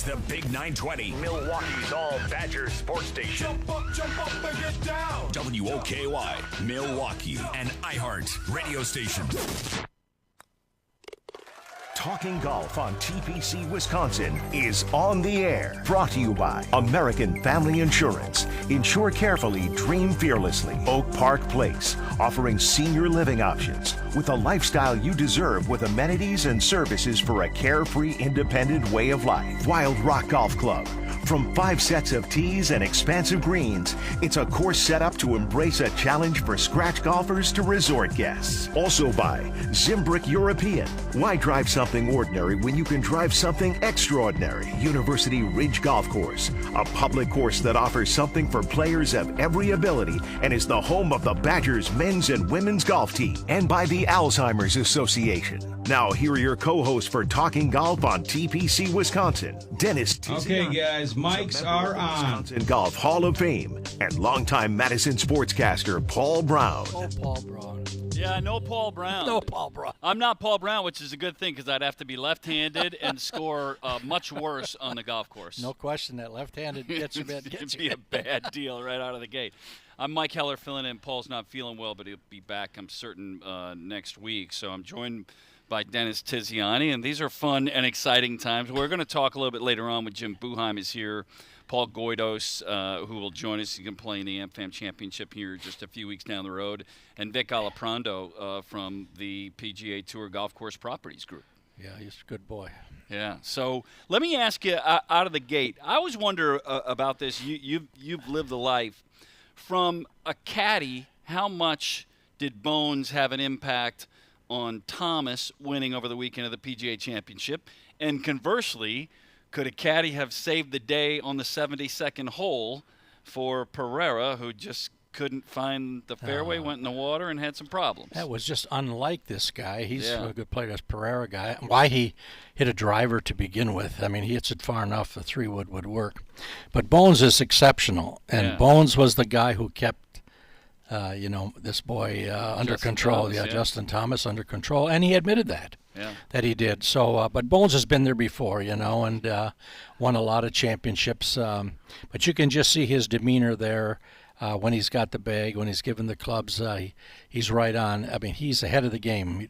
the Big 920, Milwaukee's all Badger sports station. Jump up and get down. WOKY, Milwaukee, an iHeart radio station. Talking Golf on TPC Wisconsin is on the air. Brought to you by American Family Insurance. Insure carefully, dream fearlessly. Oak Park Place, offering senior living options with a lifestyle you deserve with amenities and services for a carefree, independent way of life. Wild Rock Golf Club. From 5 sets of tees and expansive greens, it's a course set up to embrace a challenge for scratch golfers to resort guests. Also by Zimbrick European. Why drive something ordinary when you can drive something extraordinary? University Ridge Golf Course, a public course that offers something for players of every ability and is the home of the Badgers men's and women's golf team. And by the Alzheimer's Association. Now, here are your co-hosts for Talking Golf on TPC Wisconsin, Dennis Tiziani. Okay, guys, mics are on. Wisconsin Golf Hall of Fame and longtime Madison sportscaster Paul Braun. Oh, Paul Braun. Yeah, no Paul Braun. No Paul Braun. I'm not Paul Braun, which is a good thing because I'd have to be left-handed and score much worse on the golf course. No question that left-handed gets you bad. It'd be a bad deal right out of the gate. I'm Mike Heller filling in. Paul's not feeling well, but he'll be back, I'm certain, next week. So I'm joined by Dennis Tiziani, and these are fun and exciting times. We're going to talk a little bit later on with Jim Buchheim is here, Paul Goydos, who will join us. He can play in the AmFam Championship here just a few weeks down the road, and Vic Aliprando from the PGA Tour Golf Course Properties Group. Yeah, he's a good boy. Yeah. So let me ask you out of the gate. I always wonder about this. You've lived a life. From a caddy, how much did Bones have an impact on Thomas winning over the weekend of the PGA Championship? And conversely, could a caddy have saved the day on the 72nd hole for Pereira, who just couldn't find the fairway, went in the water, and had some problems? That was just unlike this guy. He's Yeah. a good player, this Pereira guy. Why he hit a driver to begin with. I mean, he hits it far enough, the 3-wood would work. But Bones is exceptional, and Yeah. Bones was the guy who kept this boy under Justin control. Thomas, yeah. Justin Thomas under control, and he admitted that. Yeah. That he did. So, but Bones has been there before, and won a lot of championships. But you can just see his demeanor there when he's got the bag, when he's given the clubs. He's right on. I mean, he's ahead of the game.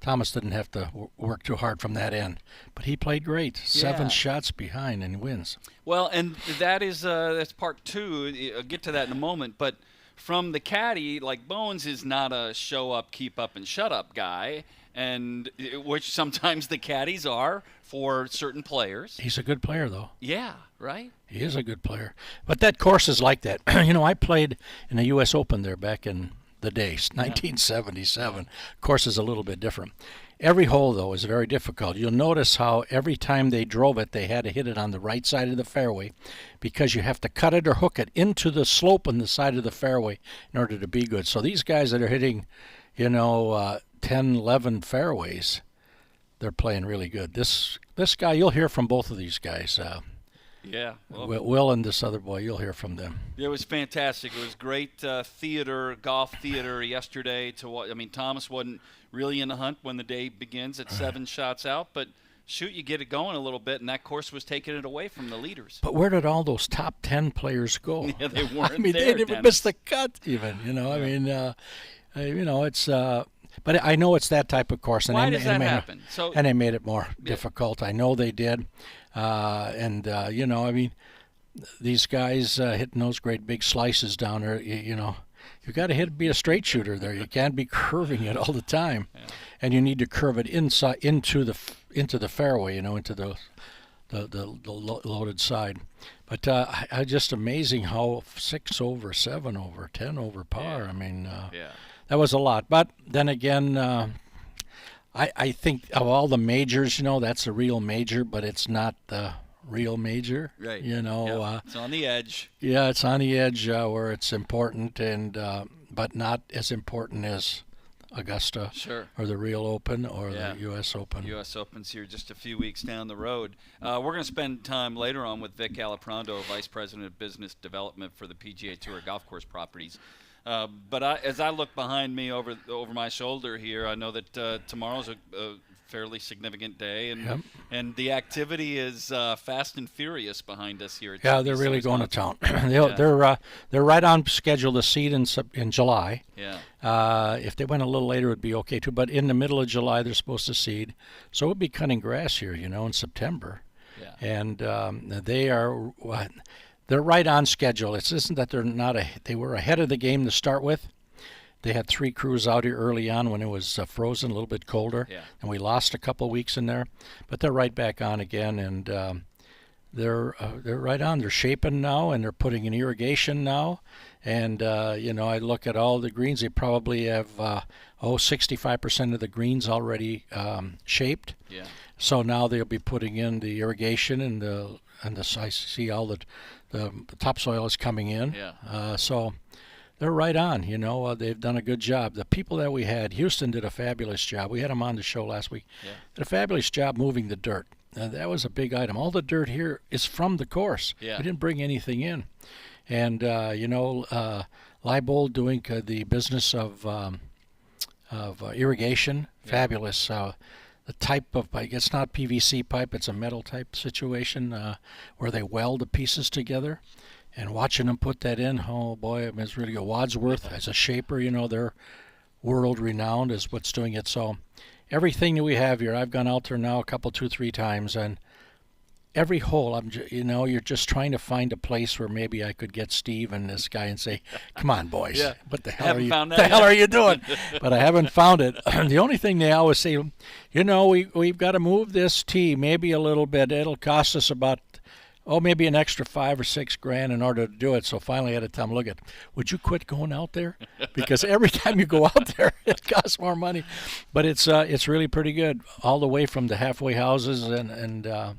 Thomas didn't have to work too hard from that end, but he played great. 7 shots behind and wins. Well, and that's part 2. I'll get to that in a moment, but from the caddy, like Bones is not a show up, keep up, and shut up guy, and which sometimes the caddies are for certain players. He's a good player, though. Yeah, right? He is a good player. But that course is like that. I played in the U.S. Open there back in the days, 1977. Course is a little bit different. Every hole, though, is very difficult. You'll notice how every time they drove it, they had to hit it on the right side of the fairway because you have to cut it or hook it into the slope on the side of the fairway in order to be good. So these guys that are hitting, 10, 11 fairways, they're playing really good. This guy, you'll hear from both of these guys. Yeah. Well, Will and this other boy, you'll hear from them. it was fantastic. It was great golf theater yesterday to watch. I mean, Thomas wasn't really in the hunt when the day begins at 7 shots out, but shoot, you get it going a little bit, and that course was taking it away from the leaders. But where did all those top 10 players go? Yeah, they weren't I mean, there, they didn't Dennis. miss the cut even, I mean, it's but I know it's that type of course. And Why they, does and that they made happen? And they made it more difficult. I know they did. I mean, these guys hitting those great big slices down there, you got to be a straight shooter there. You can't be curving it all the time. Yeah. And you need to curve it inside into the fairway, into the loaded side. But I just amazing how 6 over, 7 over, 10 over par. Yeah. I mean, Yeah. that was a lot. But then again, I think of all the majors, that's a real major, but it's not the real major. Right. Yep. It's on the edge. Yeah, it's on the edge where it's important, and but not as important as Augusta, Sure. or the Real Open, or the U.S. Open. U.S. Open's here just a few weeks down the road. We're going to spend time later on with Vic Aliprando, Vice President of Business Development for the PGA Tour Golf Course Properties. But as I look behind me over my shoulder here, I know that tomorrow's a fairly significant day, and the activity is fast and furious behind us here. Yeah, they're really going to town. They're right on schedule to seed in July. Yeah. If they went a little later, it would be okay too. But in the middle of July, they're supposed to seed, so we'll be cutting grass here, in September. Yeah. And they're right on schedule. It isn't that they were ahead of the game to start with. They had 3 crews out here early on when it was frozen, a little bit colder, and we lost a couple weeks in there. But they're right back on again, and they're right on. They're shaping now, and they're putting in irrigation now. And I look at all the greens. They probably have 65% of the greens already shaped. Yeah. So now they'll be putting in the irrigation and the I see all the topsoil is coming in. Yeah. So they're right on. They've done a good job. The people that we had, Houston did a fabulous job. We had them on the show last week. Yeah. Did a fabulous job moving the dirt. That was a big item. All the dirt here is from the course. Yeah. We didn't bring anything in. And Leibold doing the business of irrigation, fabulous. The type of pipe, it's not PVC pipe, it's a metal type situation where they weld the pieces together. And watching them put that in, oh boy, it's really good. Wadsworth as a shaper, they're world renowned as what's doing it. So everything that we have here, I've gone out there now a couple, 2-3 times, and every hole, you're just trying to find a place where maybe I could get Steve and this guy and say, "Come on, boys, what the hell are you doing?" But I haven't found it. The only thing they always say, we've got to move this tee maybe a little bit. It'll cost us about maybe an extra $5 or $6 grand in order to do it. So finally I had to tell them, look, would you quit going out there? Because every time you go out there, it costs more money. But it's really pretty good, all the way from the halfway houses and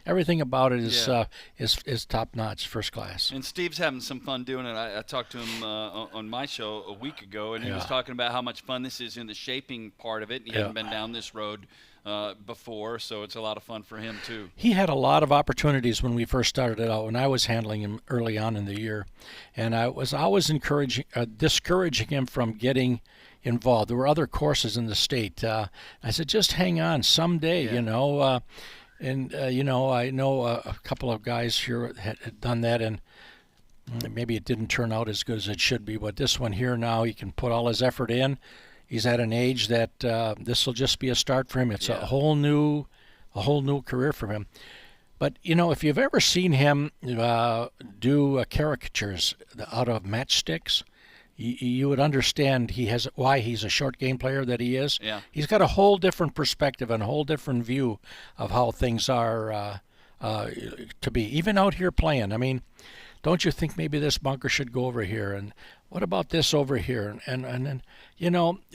everything about it is top notch, first class. And Steve's having some fun doing it. I talked to him on my show a week ago, and he was talking about how much fun this is in the shaping part of it. He hadn't been down this road before, so it's a lot of fun for him too. He had a lot of opportunities when we first started it out, when I was handling him early on in the year, and I was always discouraging him from getting involved. There were other courses in the state. I said, just hang on, someday, I know a couple of guys here had done that, and maybe it didn't turn out as good as it should be. But this one here now, he can put all his effort in. He's at an age that this will just be a start for him. It's a whole new career for him. But if you've ever seen him do caricatures out of matchsticks, you would understand why he's a short game player that he is. Yeah. He's got a whole different perspective and a whole different view of how things are to be. Even out here playing, I mean, don't you think maybe this bunker should go over here? And what about this over here? And then,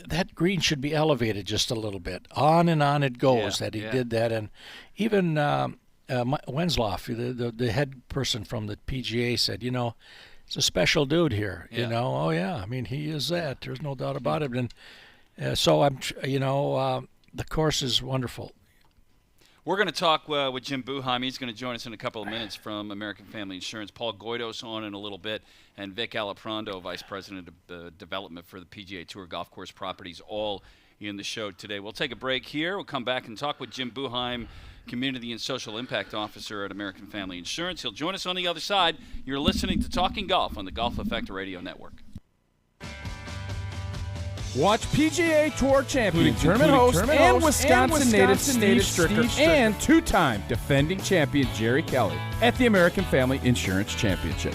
that green should be elevated just a little bit. On and on it goes that he did that. And even Wensloff, the head person from the PGA, said, it's a special dude here, Oh yeah, I mean he is that. There's no doubt about it. And so the course is wonderful. We're going to talk with Jim Buchheim. He's going to join us in a couple of minutes from American Family Insurance. Paul Goydos on in a little bit, and Vic Aliprando, Vice President of Development for the PGA Tour Golf Course Properties, all in the show today. We'll take a break here. We'll come back and talk with Jim Buchheim, Community and Social Impact Officer at American Family Insurance. He'll join us on the other side. You're listening to Talking Golf on the Golf Effect Radio Network. Watch PGA Tour Champions, tournament host and Wisconsin native Steve Stricker, and two-time defending champion Jerry Kelly at the American Family Insurance Championship.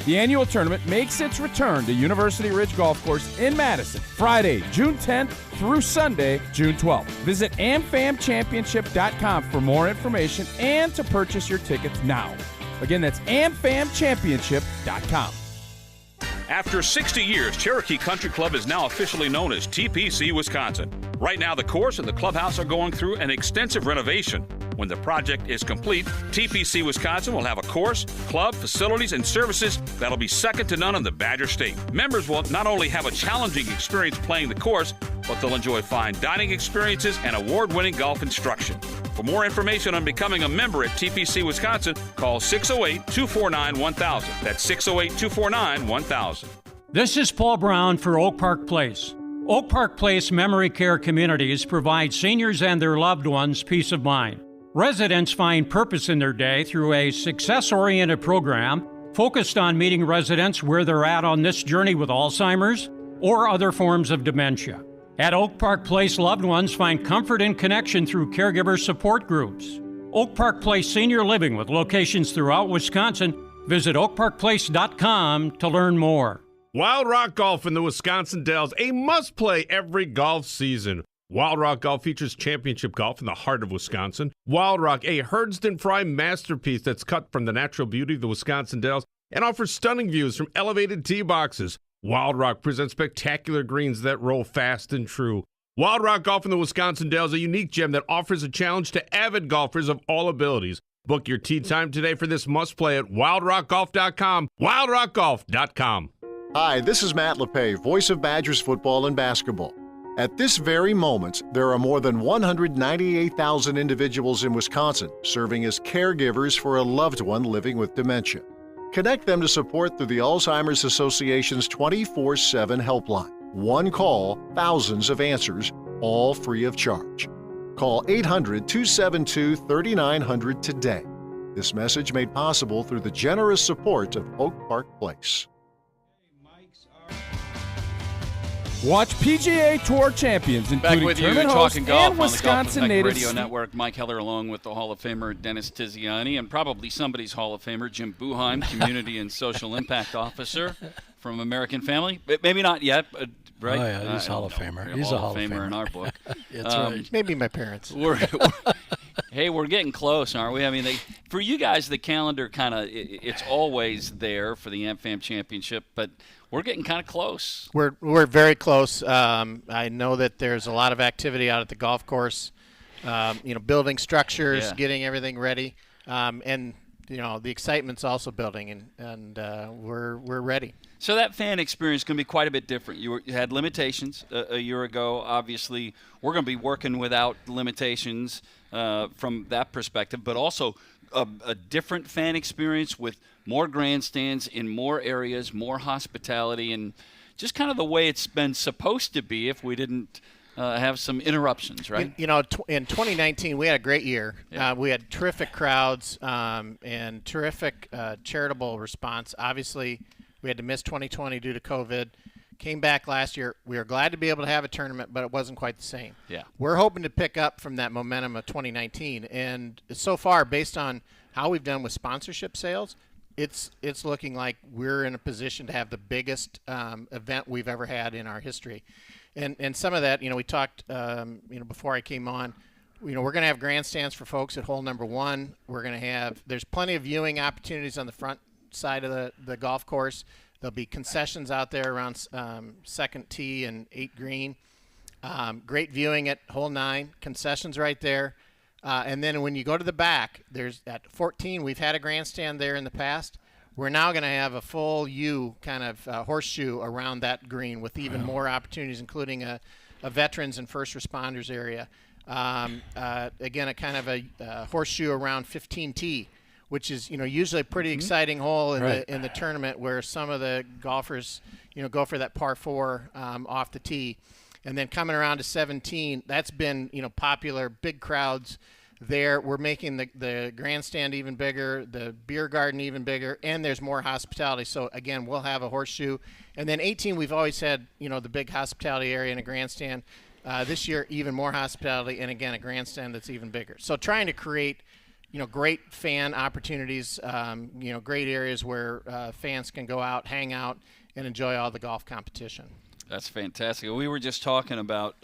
The annual tournament makes its return to University Ridge Golf Course in Madison, Friday, June 10th through Sunday, June 12th. Visit amfamchampionship.com for more information and to purchase your tickets now. Again, that's amfamchampionship.com. After 60 years, Cherokee Country Club is now officially known as TPC Wisconsin. Right now, the course and the clubhouse are going through an extensive renovation. When the project is complete, TPC Wisconsin will have a course, club, facilities, and services that'll be second to none in the Badger State. Members will not only have a challenging experience playing the course, but they'll enjoy fine dining experiences and award-winning golf instruction. For more information on becoming a member at TPC Wisconsin, call 608-249-1000. That's 608-249-1000. This is Paul Braun for Oak Park Place. Oak Park Place Memory Care Communities provide seniors and their loved ones peace of mind. Residents find purpose in their day through a success-oriented program focused on meeting residents where they're at on this journey with Alzheimer's or other forms of dementia. At Oak Park Place, loved ones find comfort and connection through caregiver support groups. Oak Park Place Senior Living with locations throughout Wisconsin. Visit oakparkplace.com to learn more. Wild Rock Golf in the Wisconsin Dells, a must-play every golf season. Wild Rock Golf features championship golf in the heart of Wisconsin. Wild Rock, a Herdston Fry masterpiece that's cut from the natural beauty of the Wisconsin Dells and offers stunning views from elevated tee boxes. Wild Rock presents spectacular greens that roll fast and true. Wild Rock Golf in the Wisconsin Dells, a unique gem that offers a challenge to avid golfers of all abilities. Book your tee time today for this must-play at wildrockgolf.com, wildrockgolf.com. Hi, this is Matt LePay, voice of Badgers football and basketball. At this very moment, there are more than 198,000 individuals in Wisconsin serving as caregivers for a loved one living with dementia. Connect them to support through the Alzheimer's Association's 24/7 helpline. One call, thousands of answers, all free of charge. Call 800-272-3900 today. This message made possible through the generous support of Oak Park Place. Watch PGA Tour Champions, including Back with you, tournament hosts talking golf and on the Golf Wisconsin Effect native Radio Network. Mike Heller along with the Hall of Famer Dennis Tiziani and probably somebody's Hall of Famer, Jim Buchheim, Community and Social Impact Officer from American Family. Maybe not yet, but right? Oh, yeah, he's a Hall of Famer. He's a Hall of Famer in our book. That's right. Maybe my parents. Hey, we're getting close, aren't we? I mean, for you guys, the calendar kind of, it's always there for the AmFam Championship, but we're getting kind of close. We're very close. I know that there's a lot of activity out at the golf course, building structures, getting everything ready, and the excitement's also building, and we're ready. So that fan experience is going to be quite a bit different. You had limitations a year ago. Obviously, we're going to be working without limitations from that perspective, but also a different fan experience with more grandstands in more areas, more hospitality, and just kind of the way it's been supposed to be if we didn't have some interruptions, right? In 2019, we had a great year. Yeah. We had terrific crowds and terrific charitable response. Obviously, we had to miss 2020 due to COVID. Came back last year. We were glad to be able to have a tournament, but it wasn't quite the same. Yeah. We're hoping to pick up from that momentum of 2019. And so far, based on how we've done with sponsorship sales, it's looking like we're in a position to have the biggest event we've ever had in our history. And some of that, we talked, before I came on, we're going to have grandstands for folks at hole number 1. There's plenty of viewing opportunities on the front side of the golf course. There'll be concessions out there around second tee and 8 green. Great viewing at hole 9, concessions right there. And then when you go to the back, there's at 14, we've had a grandstand there in the past. We're now going to have a full U kind of horseshoe around that green with even more opportunities, including a veterans and first responders area. Again, a kind of a horseshoe around 15T, which is usually a pretty exciting hole in the tournament where some of the golfers go for that par 4 off the tee. And then coming around to 17, that's been popular, big crowds there. We're making the grandstand even bigger, the beer garden even bigger, and there's more hospitality. So again, we'll have a horseshoe. And then 18, we've always had the big hospitality area and a grandstand. This year, even more hospitality, and again, a grandstand that's even bigger. So trying to create great fan opportunities, great areas where fans can go out, hang out, and enjoy all the golf competition. That's fantastic. We were just talking about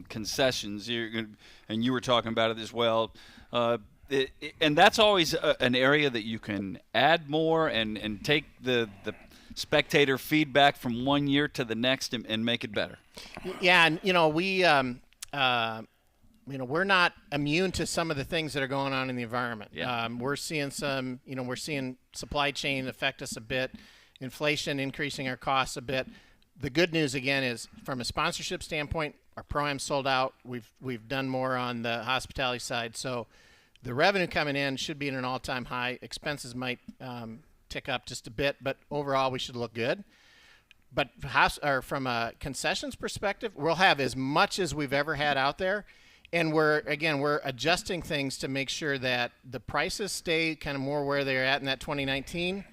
concessions, and you were talking about it as well. And that's always an area that you can add more and take the spectator feedback from one year to the next and make it better. Yeah, and we're not immune to some of the things that are going on in the environment. Yeah. We're seeing we're seeing supply chain affect us a bit, inflation increasing our costs a bit. The good news, again, is from a sponsorship standpoint, our Pro-Am's sold out. We've done more on the hospitality side. So the revenue coming in should be at an all-time high. Expenses might tick up just a bit, but overall we should look good. But from a concessions perspective, we'll have as much as we've ever had out there. And we're adjusting things to make sure that the prices stay kind of more where they're at in that 2019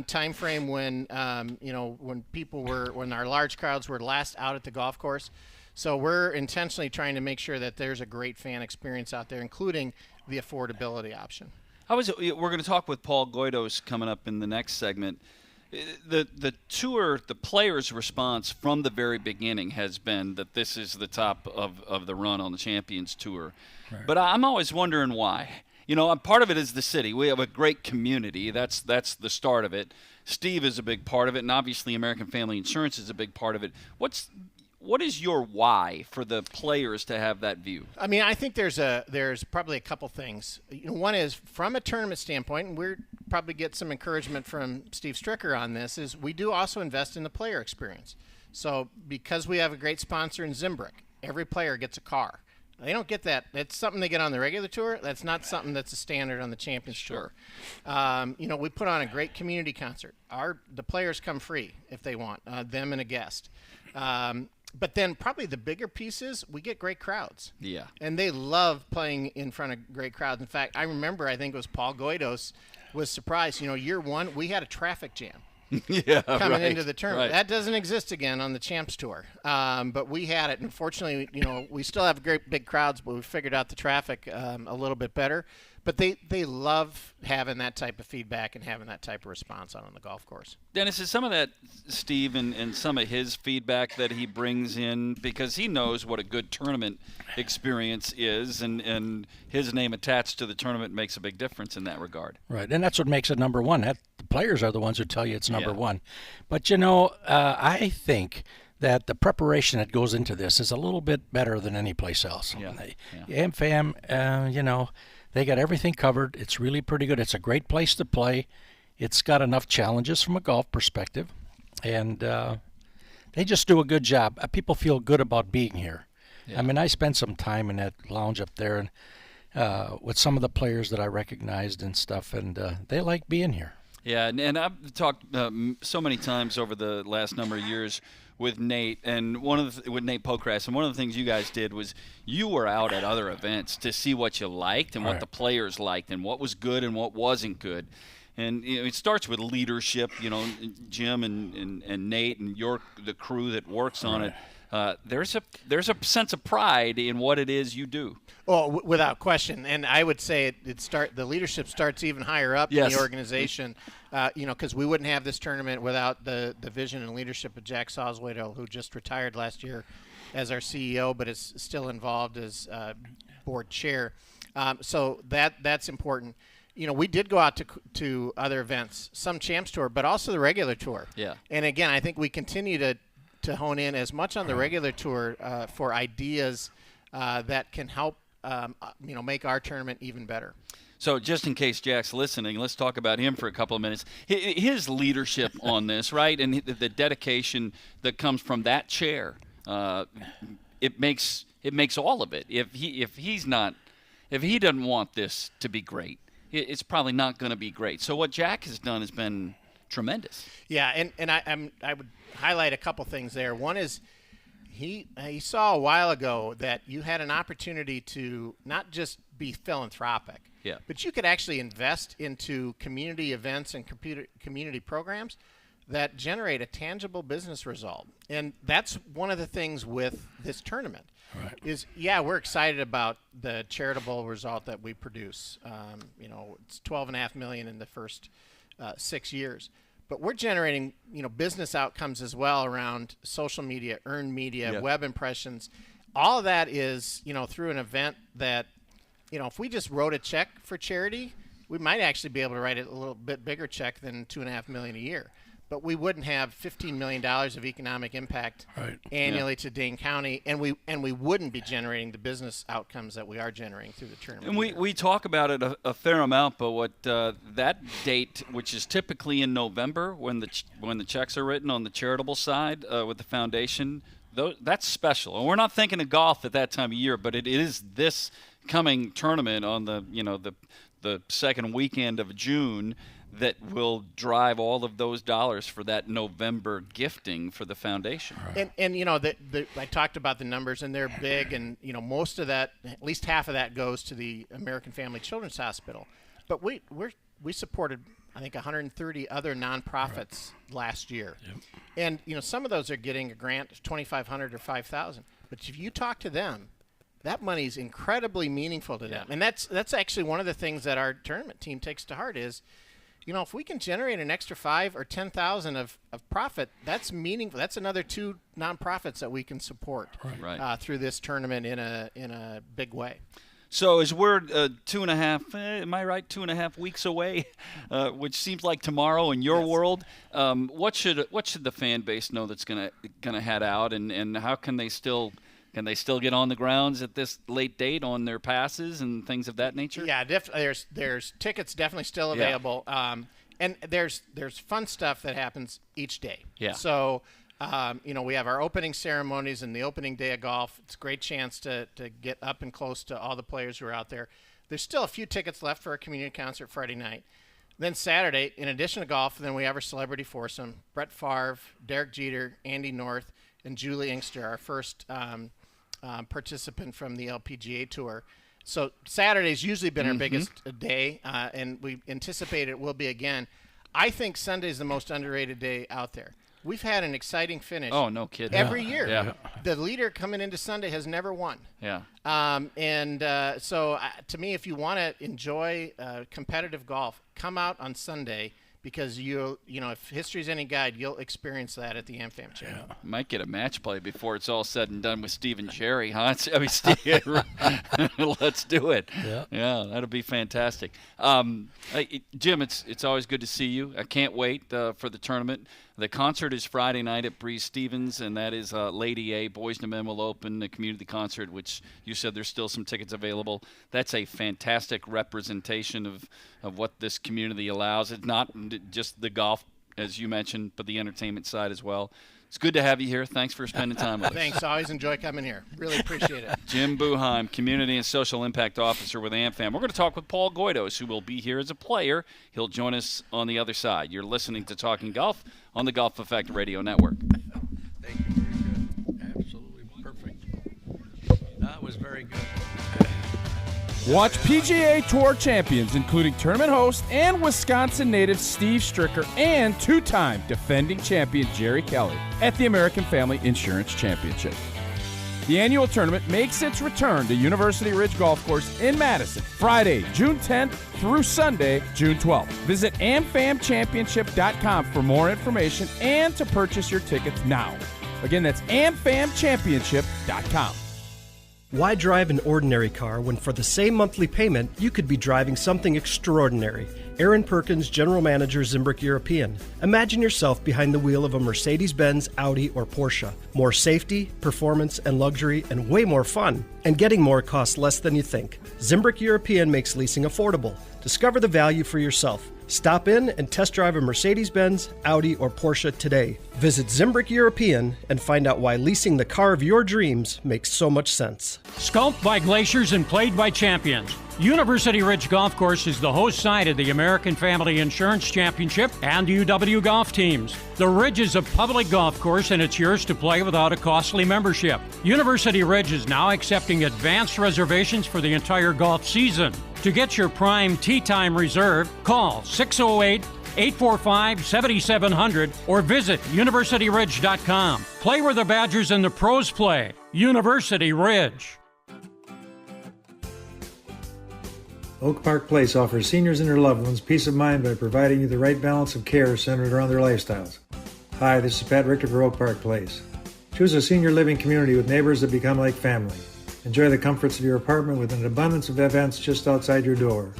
time frame when when our large crowds were last out at the golf course. So we're intentionally trying to make sure that there's a great fan experience out there, including the affordability option. We're going to talk with Paul Goydos coming up in the next segment. The tour, the players' response from the very beginning has been that this is the top of the run on the Champions Tour. Right. But I'm always wondering why. Part of it is the city. We have a great community. That's the start of it. Steve is a big part of it, and obviously American Family Insurance is a big part of it. What is your why for the players to have that view? I mean, I think there's probably a couple things. One is from a tournament standpoint, and we're probably get some encouragement from Steve Stricker on this, is we do also invest in the player experience. So because we have a great sponsor in Zimbrick, every player gets a car. They don't get that. That's something they get on the regular tour. That's not something that's a standard on the Champions Tour. We put on a great community concert. The players come free if they want, them and a guest. But then probably the bigger piece is we get great crowds. Yeah. And they love playing in front of great crowds. In fact, I think it was Paul Goydos was surprised. Year one, we had a traffic jam. Coming into the tournament. Right. That doesn't exist again on the Champs Tour. But we had it. And fortunately, we still have great big crowds, but we figured out the traffic a little bit better. But they love having that type of feedback and having that type of response on the golf course. Dennis, is some of that Steve and some of his feedback that he brings in because he knows what a good tournament experience is, and his name attached to the tournament makes a big difference in that regard. Right, and that's what makes it number one. The players are the ones who tell you it's number one. But, I think that the preparation that goes into this is a little bit better than any place else. AmFam, they got everything covered. It's really pretty good. It's a great place to play. It's got enough challenges from a golf perspective. And they just do a good job. People feel good about being here. Yeah. I mean, I spent some time in that lounge up there and with some of the players that I recognized and stuff, and they like being here. Yeah, and I've talked so many times over the last number of years with Nate and with Nate Pokrass, and one of the things you guys did was you were out at other events to see what you liked and what the players liked and what was good and what wasn't good. And it starts with leadership, Jim and Nate and the crew that works on it. There's a sense of pride in what it is you do. Well, without question, and I would say the leadership starts even higher up in the organization. Because we wouldn't have this tournament without the vision and leadership of Jack Soswato, who just retired last year as our CEO, but is still involved as board chair. So that's important. We did go out to other events, some Champs Tour, but also the regular tour. Yeah. And again, I think we continue to hone in as much on the regular tour for ideas that can help make our tournament even better. So just in case Jack's listening, let's talk about him for a couple of minutes. His leadership on this, right, and the dedication that comes from that chair, it makes all of it. If he doesn't want this to be great, it's probably not going to be great. So what Jack has done has been tremendous. Yeah, and I would highlight a couple things there. One is he saw a while ago that you had an opportunity to not just be philanthropic, but you could actually invest into community events and community programs that generate a tangible business result. And that's one of the things with this tournament. Right. We're excited about the charitable result that we produce. It's $12.5 million in the first 6 years. But we're generating, business outcomes as well around social media, earned media, web impressions. All of that is, through an event that, if we just wrote a check for charity, we might actually be able to write a little bit bigger check than $2.5 million a year. But we wouldn't have $15 million of economic impact annually to Dane County, and we wouldn't be generating the business outcomes that we are generating through the tournament. And we talk about it a fair amount, but what that date, which is typically in November, when the checks are written on the charitable side with the foundation, that's special. And we're not thinking of golf at that time of year, but it is this coming tournament on the the second weekend of June that will drive all of those dollars for that November gifting for the foundation. And you know, I talked about the numbers, and they're big, and you know, most of that, at least half of that, goes to the American Family Children's Hospital. But we supported, I think, 130 other nonprofits last year, and you know, some of those are getting a grant of $2,500 or $5,000. But if you talk to them, that money is incredibly meaningful to them, and that's actually one of the things that our tournament team takes to heart is, you know, if we can generate an extra $5,000 or $10,000 of profit, that's meaningful. That's another 2 nonprofits that we can support through this tournament in a big way. So as we're 2.5, am I right, 2.5 weeks away, which seems like tomorrow in your world, what should the fan base know that's gonna head out, and how can they still get on the grounds at this late date on their passes and things of that nature? Yeah, there's tickets definitely still available, and there's fun stuff that happens each day. Yeah. So, you know, we have our opening ceremonies and the opening day of golf. It's a great chance to get up and close to all the players who are out there. There's still a few tickets left for a community concert Friday night. Then Saturday, in addition to golf, then we have our celebrity foursome: Brett Favre, Derek Jeter, Andy North, and Julie Inkster, our first participant from the LPGA Tour. So Saturday's usually been our biggest day, and we anticipate it will be again. I think Sunday's the most underrated day out there. We've had an exciting finish. Oh, no kidding. Every year. Yeah. The leader coming into Sunday has never won. Yeah. So to me, if you want to enjoy competitive golf, come out on Sunday, because you know, if history's any guide, you'll experience that at the AmFam Channel. Yeah. Might get a match play before it's all said and done with Steve and Jerry, huh? Let's do it. Yeah, that'll be fantastic. Jim, it's always good to see you. I can't wait for the tournament. The concert is Friday night at Breeze Stevens, and that is Lady A. Boys to Men will open the community concert, which you said there's still some tickets available. That's a fantastic representation of what this community allows. It's not just the golf, as you mentioned, but the entertainment side as well. It's good to have you here. Thanks for spending time with us. Thanks. I always enjoy coming here. Really appreciate it. Jim Buchheim, Community and Social Impact Officer with AmFam. We're going to talk with Paul Goydos, who will be here as a player. He'll join us on the other side. You're listening to Talking Golf on the Golf Effect Radio Network. Thank you. Very good. Absolutely perfect. That was very good. Watch PGA Tour Champions, including tournament host and Wisconsin native Steve Stricker and 2-time defending champion Jerry Kelly at the American Family Insurance Championship. The annual tournament makes its return to University Ridge Golf Course in Madison, Friday, June 10th through Sunday, June 12th. Visit amfamchampionship.com for more information and to purchase your tickets now. Again, that's amfamchampionship.com. Why drive an ordinary car when for the same monthly payment, you could be driving something extraordinary? Aaron Perkins, General Manager, Zimbrick European. Imagine yourself behind the wheel of a Mercedes-Benz, Audi, or Porsche. More safety, performance, and luxury, and way more fun. And getting more costs less than you think. Zimbrick European makes leasing affordable. Discover the value for yourself. Stop in and test drive a Mercedes-Benz, Audi, or Porsche today. Visit Zimbrick European and find out why leasing the car of your dreams makes so much sense. Sculpted by glaciers and played by champions, University Ridge Golf Course is the host site of the American Family Insurance Championship and UW golf teams. The Ridge is a public golf course and it's yours to play without a costly membership. University Ridge is now accepting advanced reservations for the entire golf season. To get your prime tee time reserved, call 608-845-7700 or visit universityridge.com. Play where the Badgers and the pros play. University Ridge. Oak Park Place offers seniors and their loved ones peace of mind by providing you the right balance of care centered around their lifestyles. Hi, this is Pat Richter for Oak Park Place. Choose a senior living community with neighbors that become like family. Enjoy the comforts of your apartment with an abundance of events just outside your door.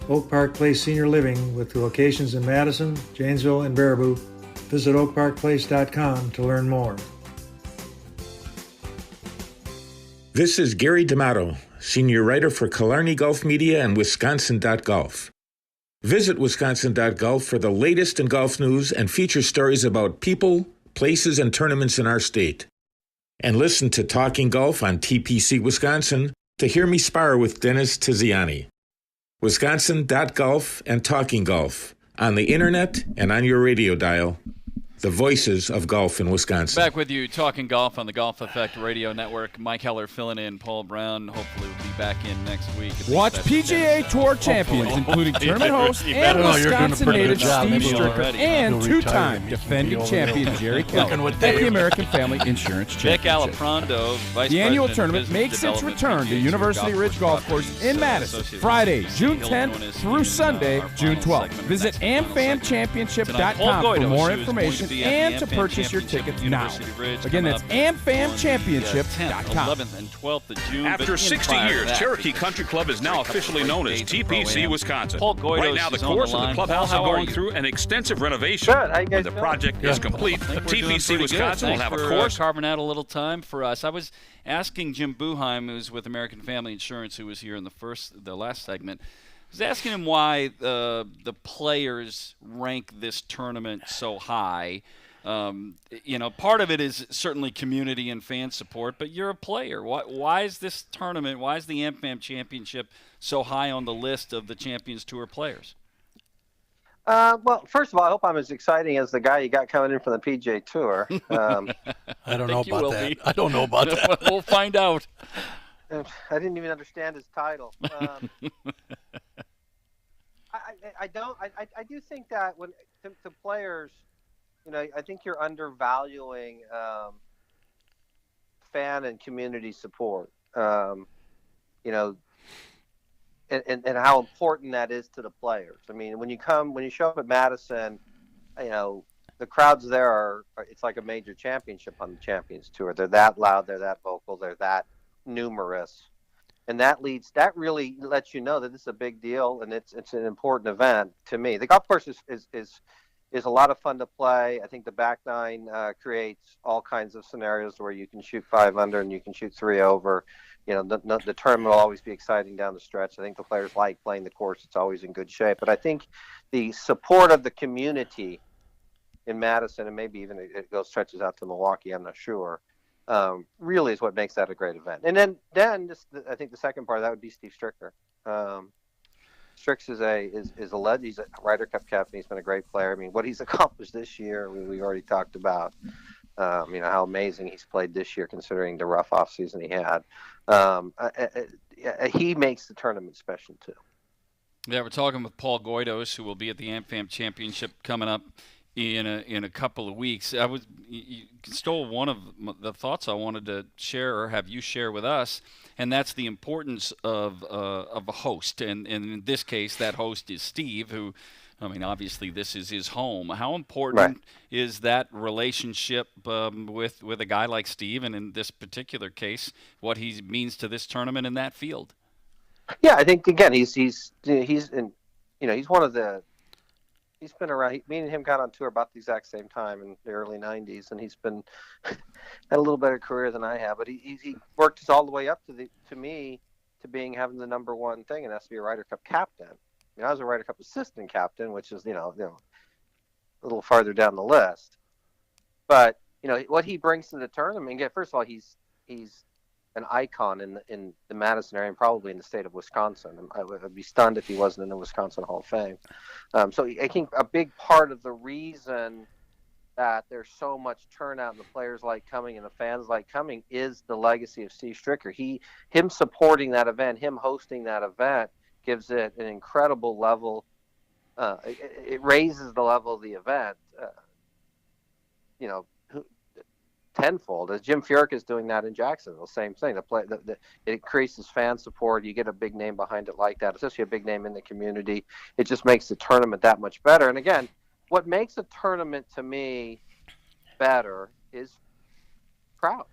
Oak Park Place Senior Living with locations in Madison, Janesville, and Baraboo. Visit oakparkplace.com to learn more. This is Gary D'Amato, senior writer for Killarney Golf Media and Wisconsin.golf. Visit Wisconsin.golf for the latest in golf news and feature stories about people, places, and tournaments in our state. And listen to Talking Golf on TPC Wisconsin to hear me spar with Dennis Tiziani. Wisconsin.golf and Talking Golf on the internet and on your radio dial. The voices of golf in Wisconsin. Back with you, talking golf on the Golf Effect Radio Network. Mike Heller filling in. Paul Braun hopefully will be back in next week. Watch PGA Tour Champions, including tournament host and Wisconsin native Steve Stricker and two-time defending champion Jerry Kelly at the American Family Insurance Vic Championship. Aliprando, Vice The annual President tournament Business makes its Development return to PGA University Tour Ridge Golf Course Properties, in Madison, associated Friday, with June Hill 10th Jonas through in, Sunday, our June final 12th. segment. Visit Tonight, Paul amfamchampionship.com for Goydos, more who is going information to be at the and to AmFam purchase your Championship tickets at now. University Ridge Again, that's coming up amfamchampionship.com. 11th and 12th of June. After 60 years, Cherokee Country Club is now officially known as TPC Wisconsin. Paul Goydos Right now, the is on course the and the line. clubhouse Paul, are how are going you? through an extensive renovation. Good. How you guys When the doing? project is complete, I think we're doing TPC pretty Wisconsin good. will have a Thanks course. for carving out a little time for us. I was asking Jim Buchheim, who's with American Family Insurance, who was here in the last segment. I was asking him why the players rank this tournament so high. Part of it is certainly community and fan support, but you're a player. Why is this tournament, why is the AmFam Championship so high on the list of the Champions Tour players? Well, first of all, I hope I'm as exciting as the guy you got coming in from the PGA Tour. I don't know about that. I don't know about that. We'll find out. I didn't even understand his title. I do think that when to players, I think you're undervaluing fan and community support. And how important that is to the players. I mean, when you show up at Madison, the crowds there it's like a major championship on the Champions Tour. They're that loud, they're that vocal, they're that numerous. And that really lets you know that this is a big deal and it's an important event to me. The golf course is a lot of fun to play. I think the back nine creates all kinds of scenarios where you can shoot 5 under and you can shoot 3 over. The tournament will always be exciting down the stretch. I think the players like playing the course. It's always in good shape. But I think the support of the community in Madison, and maybe even it stretches out to Milwaukee, I'm not sure, really is what makes that a great event. And then I think the second part of that would be Steve Stricker. Strix is a legend. He's a Ryder Cup captain. He's been a great player. I mean, what he's accomplished this year, we already talked about. How amazing he's played this year, considering the rough off season he had. He makes the tournament special too. Yeah, we're talking with Paul Goydos, who will be at the AmFam Championship coming up in a couple of weeks. You stole one of the thoughts I wanted to share or have you share with us, and that's the importance of a host. And in this case, that host is Steve, who, obviously this is his home. How important is that relationship with a guy like Steve, and in this particular case, what he means to this tournament in that field? Yeah, I think again he's one of the. He's been around. Me and him got on tour about the exact same time in the early '90s, and he's been had a little better career than I have. But he worked us all the way up to having the number one thing, and that's to be a Ryder Cup captain. I was a Ryder Cup assistant captain, which is a little farther down the list. But what he brings to the tournament. First of all, he's an icon in the Madison area and probably in the state of Wisconsin. I would be stunned if he wasn't in the Wisconsin Hall of Fame. So I think a big part of the reason that there's so much turnout and the players like coming and the fans like coming is the legacy of Steve Stricker. Him supporting that event, him hosting that event gives it an incredible level. It raises the level of the event, tenfold. As Jim Furyk is doing that in Jacksonville, same thing. It increases fan support. You get a big name behind it like that, especially a big name in the community. It just makes the tournament that much better. And again, what makes a tournament to me better is crowds.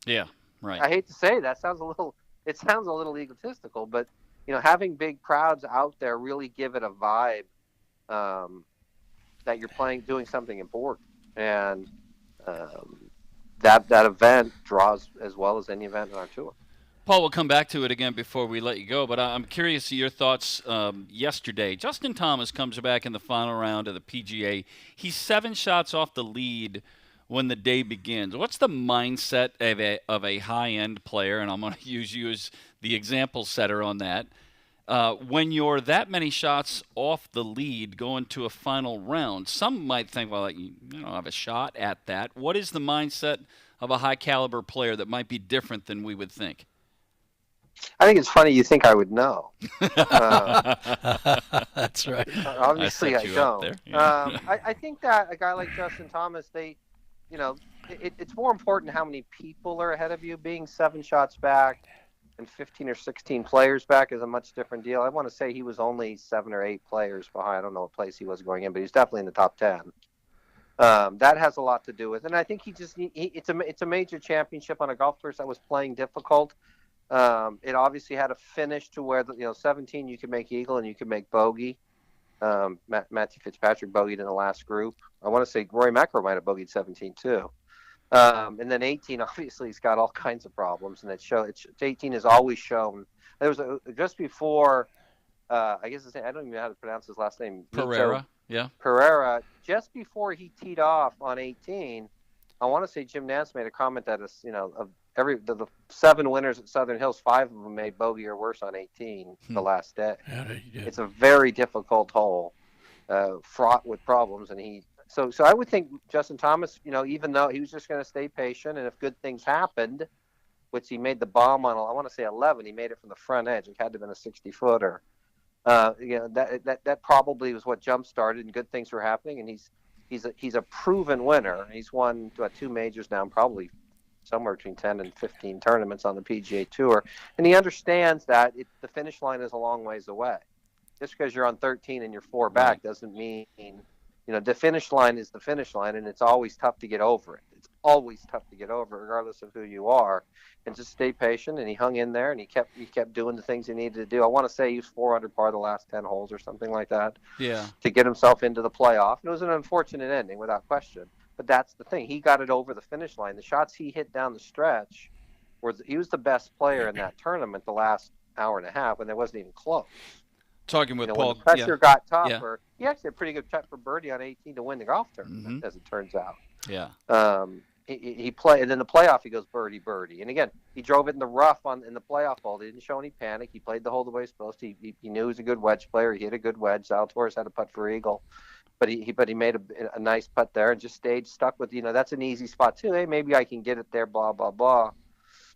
Yeah, right. I hate to say that. It sounds a little egotistical, but having big crowds out there really give it a vibe that you're doing something important. And that event draws as well as any event on our tour. Paul, we'll come back to it again before we let you go, but I'm curious to your thoughts yesterday. Justin Thomas comes back in the final round of the PGA. He's 7 shots off the lead when the day begins. What's the mindset of a high-end player, and I'm going to use you as the example setter on that, When you're that many shots off the lead going to a final round, some might think, well, you don't have a shot at that. What is the mindset of a high-caliber player that might be different than we would think? I think it's funny you think I would know. That's right. Obviously, I don't. Yeah. I think that a guy like Justin Thomas, it's more important how many people are ahead of you. Being 7 shots back and 15 or 16 players back is a much different deal. I want to say he was only 7 or 8 players behind. I don't know what place he was going in, but he's definitely in the top 10. That has a lot to do with it. And I think it's a major championship on a golf course that was playing difficult. It obviously had a finish to where 17 you could make eagle and you could make bogey. Matthew Fitzpatrick bogeyed in the last group. I want to say Rory McIlroy might have bogeyed 17 too. And then 18 obviously he's got all kinds of problems, and 18 has always shown. There was just before I guess I don't even know how to pronounce his last name. Pereira. Yeah. Pereira, just before he teed off on 18, I want to say Jim Nance made a comment that the 7 winners at Southern Hills, 5 of them made bogey or worse on 18 the last day. Yeah, it's a very difficult hole, fraught with problems, and so I would think Justin Thomas, even though he was just going to stay patient, and if good things happened, which he made the bomb on, I want to say 11, he made it from the front edge. It had to have been a 60-footer. That probably was what jump started, and good things were happening, and he's a proven winner. He's won 2 majors now, and probably somewhere between 10 and 15 tournaments on the PGA Tour, and he understands that the finish line is a long ways away. Just because you're on 13 and you're 4 back doesn't mean, the finish line is the finish line, and it's always tough to get over it. It's always tough to get over, regardless of who you are, and just stay patient. And he hung in there, and he kept doing the things he needed to do. I want to say he was 4 under par the last 10 holes or something like that. Yeah. To get himself into the playoff. It was an unfortunate ending, without question. But that's the thing. He got it over the finish line. The shots he hit down the stretch, he was the best player in that tournament the last hour and a half, and it wasn't even close. Talking with Paul. When the pressure got tougher, he actually had a pretty good shot for birdie on 18 to win the golf tournament, as it turns out. Yeah. He played, and in the playoff he goes birdie. And again, he drove it in the rough in the playoff hole. He didn't show any panic. He played the hole the way he was supposed to. He knew he was a good wedge player. He hit a good wedge. Zalatoris had a putt for eagle. But he made a nice putt there and just stuck with, that's an easy spot too. Hey, maybe I can get it there, blah, blah, blah.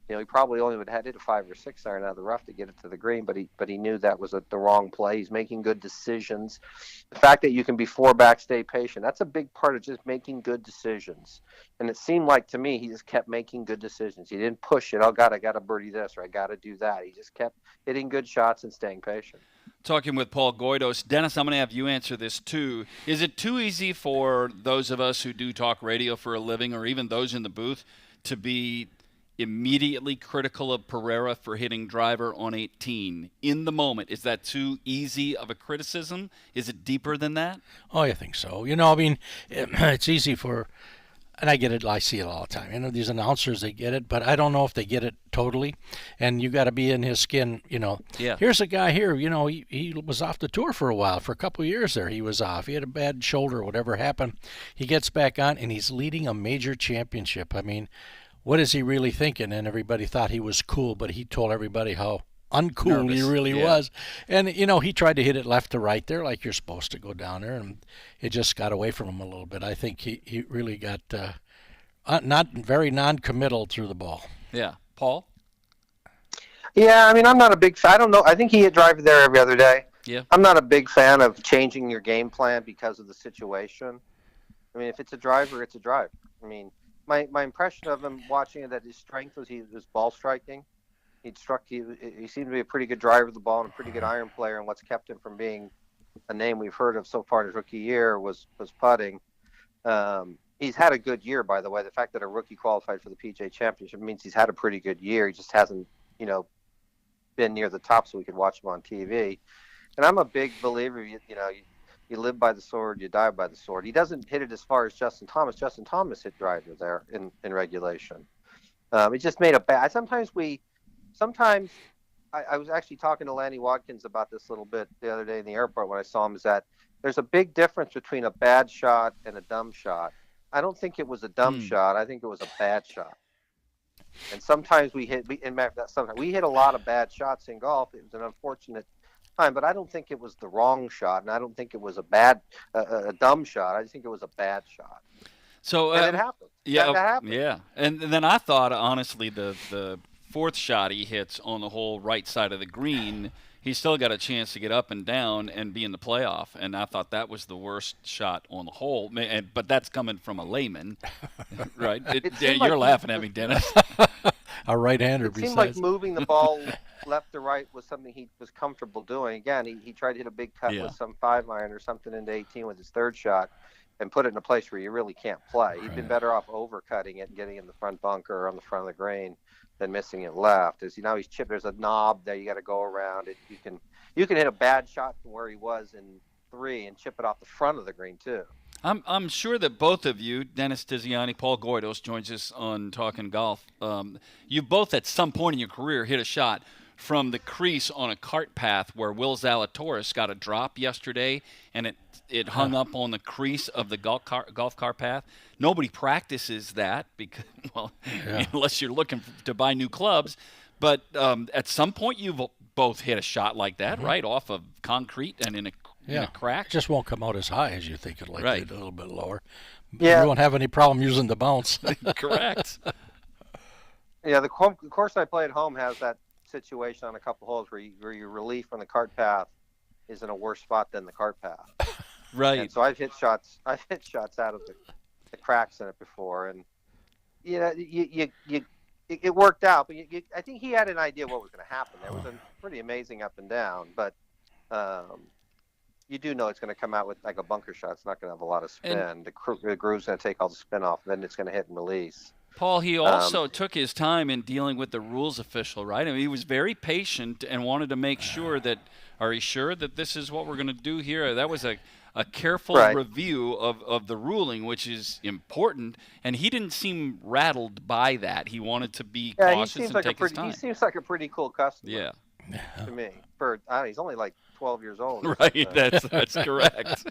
He probably only would have hit a 5 or 6 iron out of the rough to get it to the green, but he knew that was the wrong play. He's making good decisions. The fact that you can be 4 back, stay patient, that's a big part of just making good decisions. And it seemed like to me he just kept making good decisions. He didn't push it. Oh, God, I got to birdie this, or I got to do that. He just kept hitting good shots and staying patient. Talking with Paul Goydos. Dennis, I'm going to have you answer this too. Is it too easy for those of us who do talk radio for a living, or even those in the booth, to be immediately critical of Pereira for hitting driver on 18 in the moment? Is that too easy of a criticism? Is it deeper than that? Oh, I think so. It's easy for, and I get it, I see it all the time. These announcers, they get it, but I don't know if they get it totally. And you got to be in his skin, Yeah. Here's a guy here, he was off the tour for a while. For a couple of years there, he was off. He had a bad shoulder, whatever happened. He gets back on, and he's leading a major championship. I mean, what is he really thinking? And everybody thought he was cool, but he told everybody how uncool he really was. And, he tried to hit it left to right there like you're supposed to go down there, and it just got away from him a little bit. I think he really got not very non-committal through the ball. Yeah. Paul? Yeah, I mean, I'm not a big fan. I don't know. I think he hit driver there every other day. Yeah. I'm not a big fan of changing your game plan because of the situation. I mean, if it's a driver, it's a driver. I mean, my impression of him watching it, that his strength was his ball striking. He seemed to be a pretty good driver of the ball and a pretty good iron player, and what's kept him from being a name we've heard of so far in his rookie year was putting. He's had a good year, by the way. The fact that a rookie qualified for the PGA Championship means he's had a pretty good year. He just hasn't, been near the top so we could watch him on TV. And I'm a big believer, you live by the sword, you die by the sword. He doesn't hit it as far as Justin Thomas. Justin Thomas hit driver there in regulation. It just made a bad. Sometimes I was actually talking to Lanny Watkins about this a little bit the other day in the airport when I saw him, is that there's a big difference between a bad shot and a dumb shot. I don't think it was a dumb shot. I think it was a bad shot. And sometimes we hit a lot of bad shots in golf. It was an unfortunate time, but I don't think it was the wrong shot, and I don't think it was a dumb shot. I just think it was a bad shot. So and it happened. Yeah, that happened. Yeah. And then I thought, honestly, the fourth shot he hits on the whole right side of the green, he's still got a chance to get up and down and be in the playoff. And I thought that was the worst shot on the hole. But that's coming from a layman, right? You're laughing at me, Dennis. A right-hander. It seemed like moving the ball left to right was something he was comfortable doing. Again, he tried to hit a big cut with some 5-iron or something into 18 with his third shot and put it in a place where you really can't play. He'd been better off overcutting it and getting in the front bunker or on the front of the green than missing it left. As now he's chipped. There's a knob there you got to go around it. You can hit a bad shot from where he was in 3 and chip it off the front of the green too. I'm sure that both of you, Dennis Tiziani, Paul Goydos, joins us on Talking Golf. You both at some point in your career hit a shot from the crease on a cart path where Will Zalatoris got a drop yesterday, and it hung up on the crease of the golf cart path. Nobody practices that because, unless you're looking to buy new clubs. But at some point, you've both hit a shot like that, right, off of concrete and in a crack. It just won't come out as high as you think it'll. Right. A little bit lower. Yeah. You won't have any problem using the bounce. Correct. Yeah, the course I play at home has that situation on a couple holes where your relief on the cart path is in a worse spot than the cart path. Right. And so I've hit shots out of the cracks in it before, and it worked out. But I think he had an idea what was going to happen. There was a pretty amazing up and down, but you do know it's going to come out with like a bunker shot. It's not going to have a lot of spin. The groove's going to take all the spin off, and then it's going to hit and release. Paul, he also took his time in dealing with the rules official, right? I mean, he was very patient and wanted to make sure that, are you sure that this is what we're going to do here? That was a careful review of the ruling, which is important, and he didn't seem rattled by that. He wanted to be cautious and take his time. He seems like a pretty cool customer. Yeah. To me. He's only like 12 years old. Right, that's correct.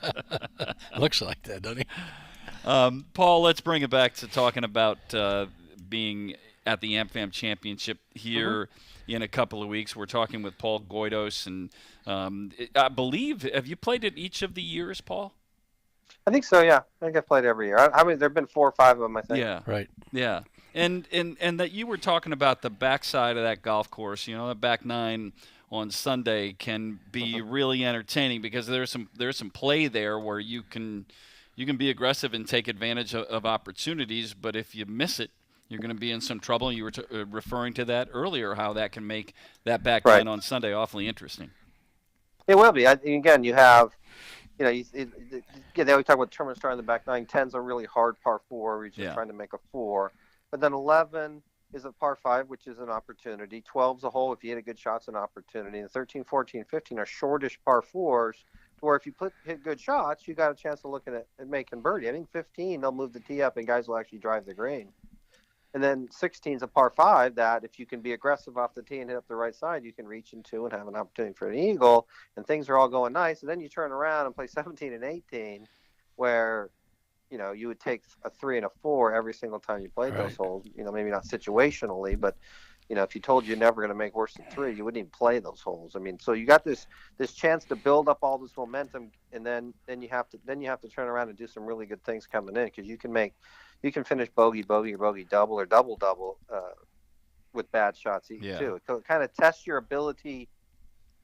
Looks like that, doesn't he? Paul, let's bring it back to talking about being at the AmFam Championship here in a couple of weeks. We're talking with Paul Goydos, and I believe, have you played it each of the years, Paul? I think so, yeah. I think I've played every year. I mean, there have been 4 or 5 of them, I think. Yeah. Right. Yeah. And that you were talking about the backside of that golf course, the back 9 on Sunday can be really entertaining because there's some play there where you can be aggressive and take advantage of opportunities, but if you miss it, you're going to be in some trouble. You were referring to that earlier, how that can make that back 9 on Sunday awfully interesting. It will be. Again, you have, they always talk about tournament starting the back 9. 10's a really hard par 4 where you're just trying to make a 4. But then 11 is a par 5, which is an opportunity. 12's a hole. If you hit a good shot, it's an opportunity. And 13, 14, 15 are shortish par 4s. Where if you hit good shots, you got a chance to look at making birdie. I think 15, they'll move the tee up and guys will actually drive the green. And then 16 is a par 5 that if you can be aggressive off the tee and hit up the right side, you can reach into and have an opportunity for an eagle, and things are all going nice. And then you turn around and play 17 and 18 where, you would take a 3 and a 4 every single time you played those holes. Maybe not situationally, but if you told you're never going to make worse than 3, you wouldn't even play those holes. I mean, so you got this chance to build up all this momentum, and then you have to turn around and do some really good things coming in because you can finish bogey or bogey double or double with bad shots too. So it kind of tests your ability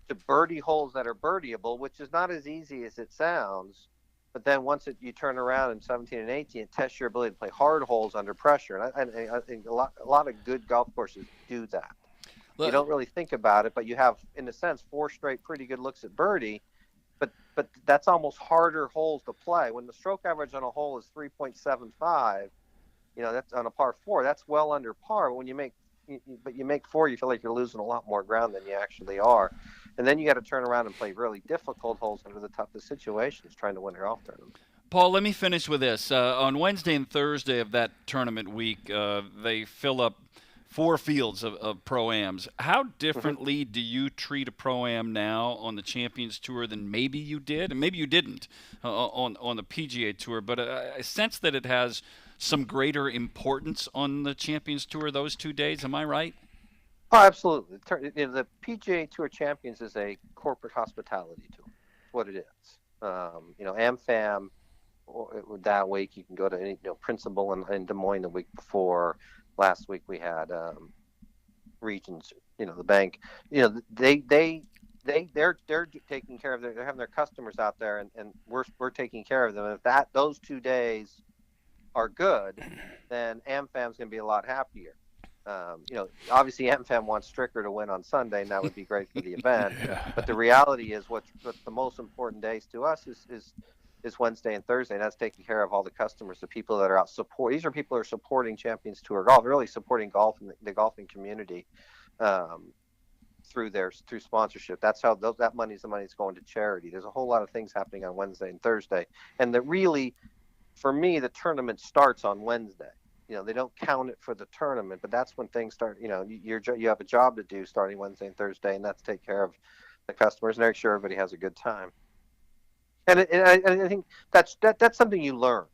to birdie holes that are birdieable, which is not as easy as it sounds. But then once you turn around in 17 and 18, it tests your ability to play hard holes under pressure. And I think a lot of good golf courses do that. You don't really think about it, but you have, in a sense, 4 straight pretty good looks at birdie. But that's almost harder holes to play. When the stroke average on a hole is 3.75, that's on a par 4. That's well under par. But when you make 4, you feel like you're losing a lot more ground than you actually are. And then you got to turn around and play really difficult holes under the toughest situations trying to win your golf tournament. Paul, let me finish with this. On Wednesday and Thursday of that tournament week, they fill up 4 fields of Pro-Ams. How differently do you treat a Pro-Am now on the Champions Tour than maybe you did? And maybe you didn't on the PGA Tour, but I sense that it has some greater importance on the Champions Tour those 2 days. Am I right? Oh, absolutely. The PGA Tour Champions is a corporate hospitality tour. That's what it is. AmFam, that week you can go to any Principal in Des Moines the week before. Last week we had Regions, the bank. They're taking care of they're having their customers out there, and we're taking care of them. And if those 2 days are good, then AmFam's going to be a lot happier. Obviously AmFam wants Stricker to win on Sunday, and that would be great for the event. But the reality is, what's the most important days to us is Wednesday and Thursday. And that's taking care of all the customers, the people that are out support. These are people who are supporting Champions Tour Golf, really supporting golf and the golfing community through sponsorship. That's how that money's the money that's going to charity. There's a whole lot of things happening on Wednesday and Thursday, and for me, the tournament starts on Wednesday. They don't count it for the tournament, but that's when things start. You have a job to do starting Wednesday and Thursday, and that's take care of the customers and make sure everybody has a good time. And I think that's something you learn.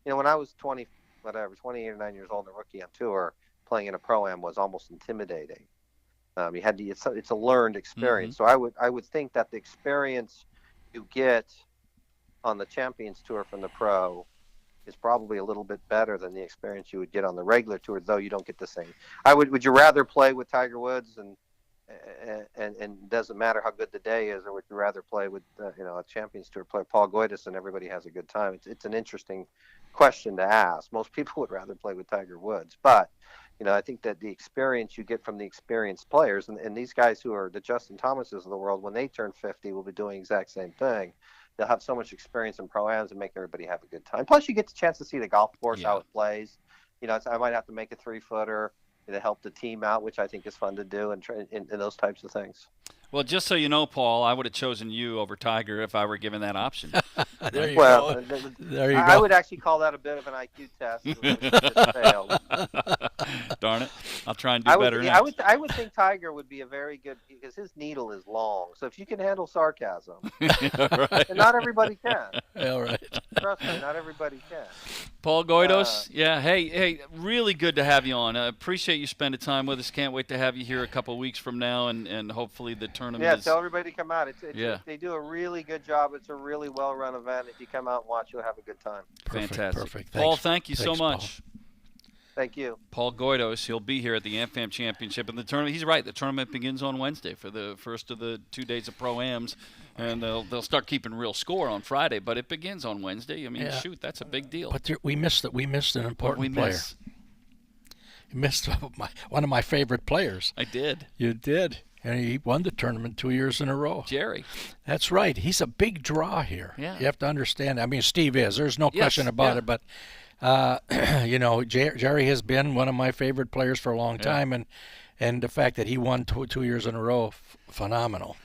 When I was 28 or 29 years old, a rookie on tour, playing in a pro-am was almost intimidating. It's a learned experience. Mm-hmm. So I would think that the experience you get on the Champions Tour from the pro is probably a little bit better than the experience you would get on the regular tour, though you don't get the same. Would you rather play with Tiger Woods and doesn't matter how good the day is, or would you rather play with a Champions Tour player, Paul Goydos, and everybody has a good time? It's an interesting question to ask. Most people would rather play with Tiger Woods, but I think that the experience you get from the experienced players, and these guys who are the Justin Thomases of the world, when they turn 50, will be doing the exact same thing. They'll have so much experience in pro-ams and make everybody have a good time. Plus, you get the chance to see the golf course, how it plays. I might have to make a 3-footer to help the team out, which I think is fun to do, and those types of things. Well, just so you know, Paul, I would have chosen you over Tiger if I were given that option. There you go. I would actually call that a bit of an IQ test. Darn it. I'll try and do better next. I would think Tiger would be a very good, because his needle is long. So if you can handle sarcasm, right. And not everybody can. Yeah, right. Trust me, not everybody can. Paul Goydos, hey, really good to have you on. I appreciate you spending time with us. Can't wait to have you here a couple of weeks from now, and hopefully the tournament tell everybody to come out. They do a really good job. It's a really well-run event. If you come out and watch, you'll have a good time. Fantastic. Perfect. Paul, thank you so much. Paul. Thank you. Paul Goydos, he'll be here at the AmFam Championship. And the tournament, he's right, the tournament begins on Wednesday for the first of the 2 days of Pro-Ams. And they'll start keeping real score on Friday, but it begins on Wednesday. I mean, shoot, that's a big deal. But we missed an important player. You missed one of my favorite players. I did. You did. And he won the tournament 2 years in a row. Jerry. That's right. He's a big draw here. Yeah. You have to understand. I mean, Steve is. There's no question about it. But, Jerry has been one of my favorite players for a long time. And the fact that he won 2 years in a row, phenomenal.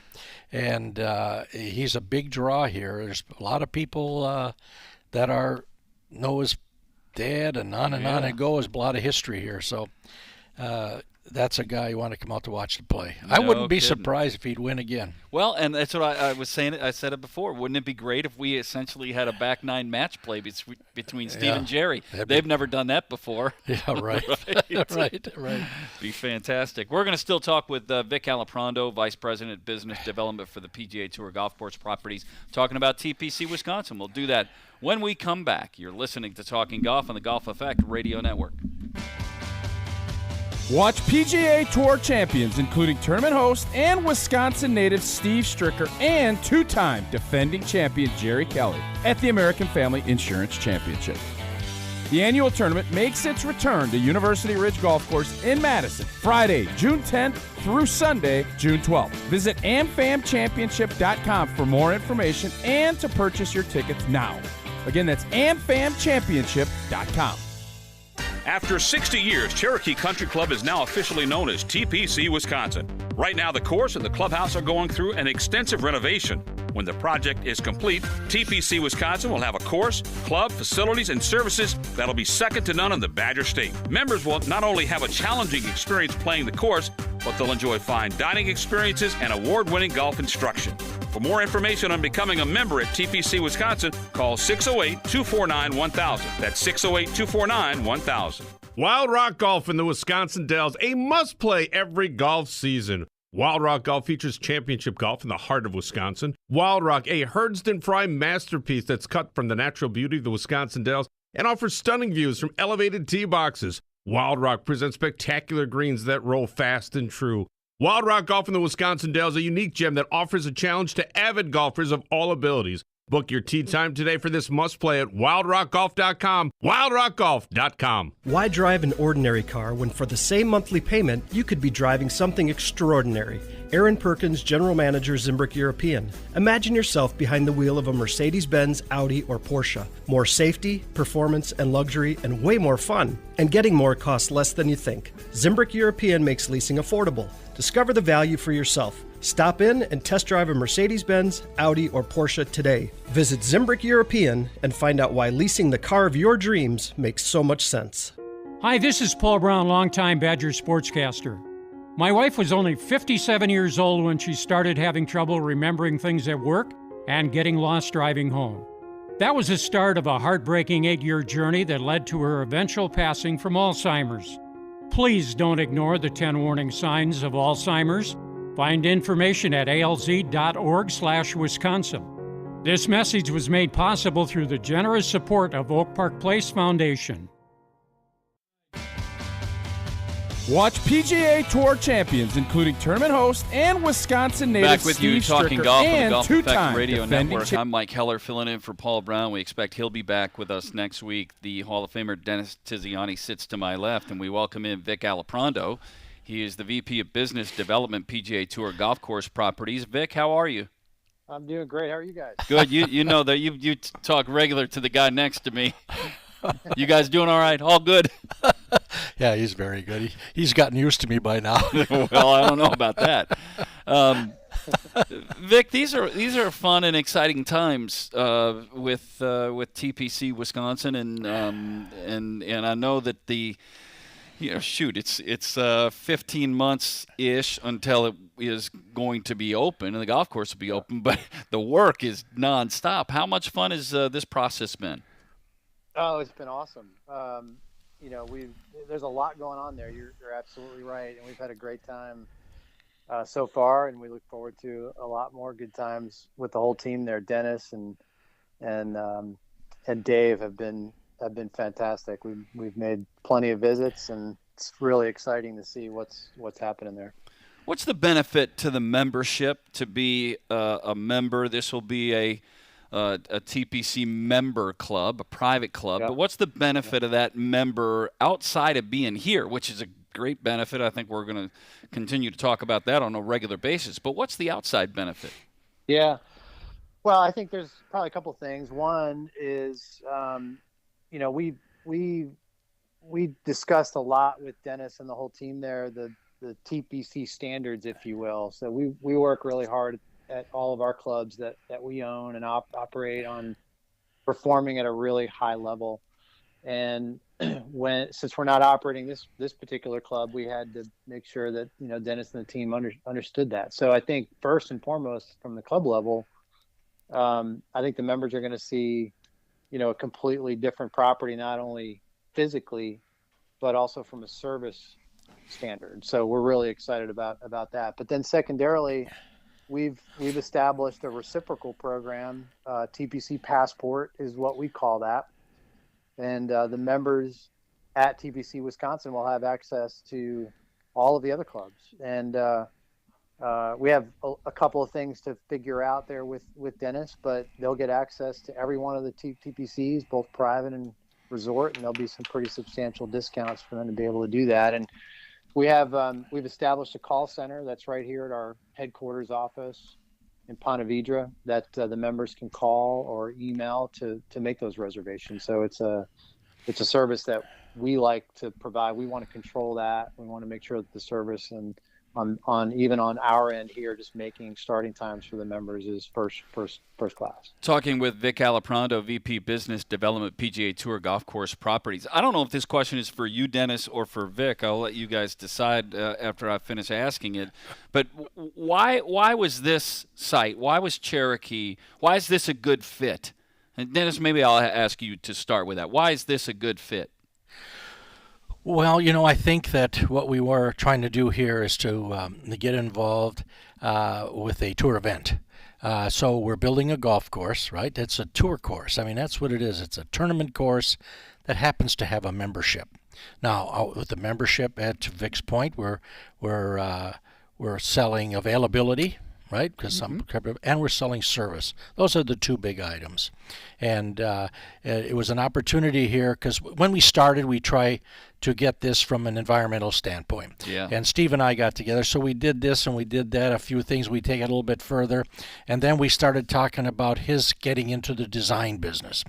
And he's a big draw here. There's a lot of people that know his dad, and on it goes. A lot of history here. So that's a guy you want to come out to watch the play. I wouldn't be surprised if he'd win again. Well, and that's what I was saying. I said it before. Wouldn't it be great if we essentially had a back nine match play between Steve and Jerry? They've never done that before. Yeah, right. right. Be fantastic. We're going to still talk with Vic Aliprando, Vice President Business Development for the PGA Tour Golf Course Properties, talking about TPC Wisconsin. We'll do that when we come back. You're listening to Talking Golf on the Golf Effect Radio Network. Watch PGA Tour Champions, including tournament host and Wisconsin native Steve Stricker and two-time defending champion Jerry Kelly at the American Family Insurance Championship. The annual tournament makes its return to University Ridge Golf Course in Madison, Friday, June 10th through Sunday, June 12th. Visit amfamchampionship.com for more information and to purchase your tickets now. Again, that's amfamchampionship.com. After 60 years, Cherokee Country Club is now officially known as TPC Wisconsin. Right now, the course and the clubhouse are going through an extensive renovation. When the project is complete, TPC Wisconsin will have a course, club, facilities, and services that'll be second to none in the Badger State. Members will not only have a challenging experience playing the course, but they'll enjoy fine dining experiences and award-winning golf instruction. For more information on becoming a member at TPC Wisconsin, call 608-249-1000. That's 608-249-1000. Wild Rock Golf in the Wisconsin Dells, a must-play every golf season. Wild Rock Golf features championship golf in the heart of Wisconsin. Wild Rock, a Herdston Fry masterpiece that's cut from the natural beauty of the Wisconsin Dells and offers stunning views from elevated tee boxes. Wild Rock presents spectacular greens that roll fast and true. Wild Rock Golf in the Wisconsin Dells, a unique gem that offers a challenge to avid golfers of all abilities. Book your tee time today for this must-play at wildrockgolf.com, wildrockgolf.com. Why drive an ordinary car when for the same monthly payment, you could be driving something extraordinary? Aaron Perkins, General Manager, Zimbrick European. Imagine yourself behind the wheel of a Mercedes-Benz, Audi, or Porsche. More safety, performance, and luxury, and way more fun. And getting more costs less than you think. Zimbrick European makes leasing affordable. Discover the value for yourself. Stop in and test drive a Mercedes-Benz, Audi, or Porsche today. Visit Zimbrick European and find out why leasing the car of your dreams makes so much sense. Hi, this is Paul Braun, longtime Badger sportscaster. My wife was only 57 years old when she started having trouble remembering things at work and getting lost driving home. That was the start of a heartbreaking 8-year journey that led to her eventual passing from Alzheimer's. Please don't ignore the 10 warning signs of Alzheimer's. Find information at alz.org/Wisconsin. This message was made possible through the generous support of Oak Park Place Foundation. Watch PGA Tour Champions, including tournament host and Wisconsin native Back with Steve you, talking Stricker golf on the and Golf Effect two-time Radio defending Network. I'm Mike Heller, filling in for Paul Braun. We expect he'll be back with us next week. The Hall of Famer Dennis Tiziani sits to my left, and we welcome in Vic Aliprando. He is the VP of Business Development, PGA Tour Golf Course Properties. Vic, how are you? I'm doing great. How are you guys? Good. You know that you talk regular to the guy next to me. You guys doing all right? All good? Yeah, he's very good. He's gotten used to me by now. Well, I don't know about that. Vic, these are fun and exciting times with TPC Wisconsin, and I know that it's 15 months ish until it is going to be open, and the golf course will be open. But the work is nonstop. How much fun has this process been? Oh, it's been awesome. There's a lot going on there. You're absolutely right, and we've had a great time so far, and we look forward to a lot more good times with the whole team there. Dennis and Dave have been fantastic. We've made plenty of visits, and it's really exciting to see what's happening there. What's the benefit to the membership to be a member? This will be a TPC member club, a private club. Yep. But what's the benefit of that member outside of being here, which is a great benefit? I think we're going to continue to talk about that on a regular basis. But what's the outside benefit? Yeah. Well, I think there's probably a couple things. One is, we discussed a lot with Dennis and the whole team there, the TPC standards, if you will. So we work really hard at all of our clubs that we own and operate on performing at a really high level. And since we're not operating this particular club, we had to make sure that, Dennis and the team understood that. So I think first and foremost from the club level, I think the members are going to see, a completely different property, not only physically, but also from a service standard. So we're really excited about that. But then secondarily, we've established a reciprocal program. TPC Passport is what we call that. And the members at TPC Wisconsin will have access to all of the other clubs. And we have a couple of things to figure out there with Dennis, but they'll get access to every one of the TPCs, both private and resort, and there'll be some pretty substantial discounts for them to be able to do that. And we've established a call center that's right here at our headquarters office in Ponte Vedra that the members can call or email to make those reservations. So it's a service that we like to provide. We want to control that. We want to make sure that the service and even on our end here, just making starting times for the members is first class. Talking with Vic Aliprando, VP Business Development, PGA Tour Golf Course Properties. I don't know if this question is for you, Dennis, or for Vic. I'll let you guys decide after I finish asking it. But why was this site? Why was Cherokee? Why is this a good fit? And Dennis, maybe I'll ask you to start with that. Why is this a good fit? Well, I think that what we were trying to do here is to get involved with a tour event. So we're building a golf course, right? It's a tour course. I mean, that's what it is. It's a tournament course that happens to have a membership. Now, with the membership, at Vic's point, we're selling availability, right? Because and we're selling service. Those are the two big items. And it was an opportunity here because when we started, we try to get this from an environmental standpoint. Yeah. And Steve and I got together, so we did this and we did that, a few things. We take it a little bit further. And then we started talking about his getting into the design business.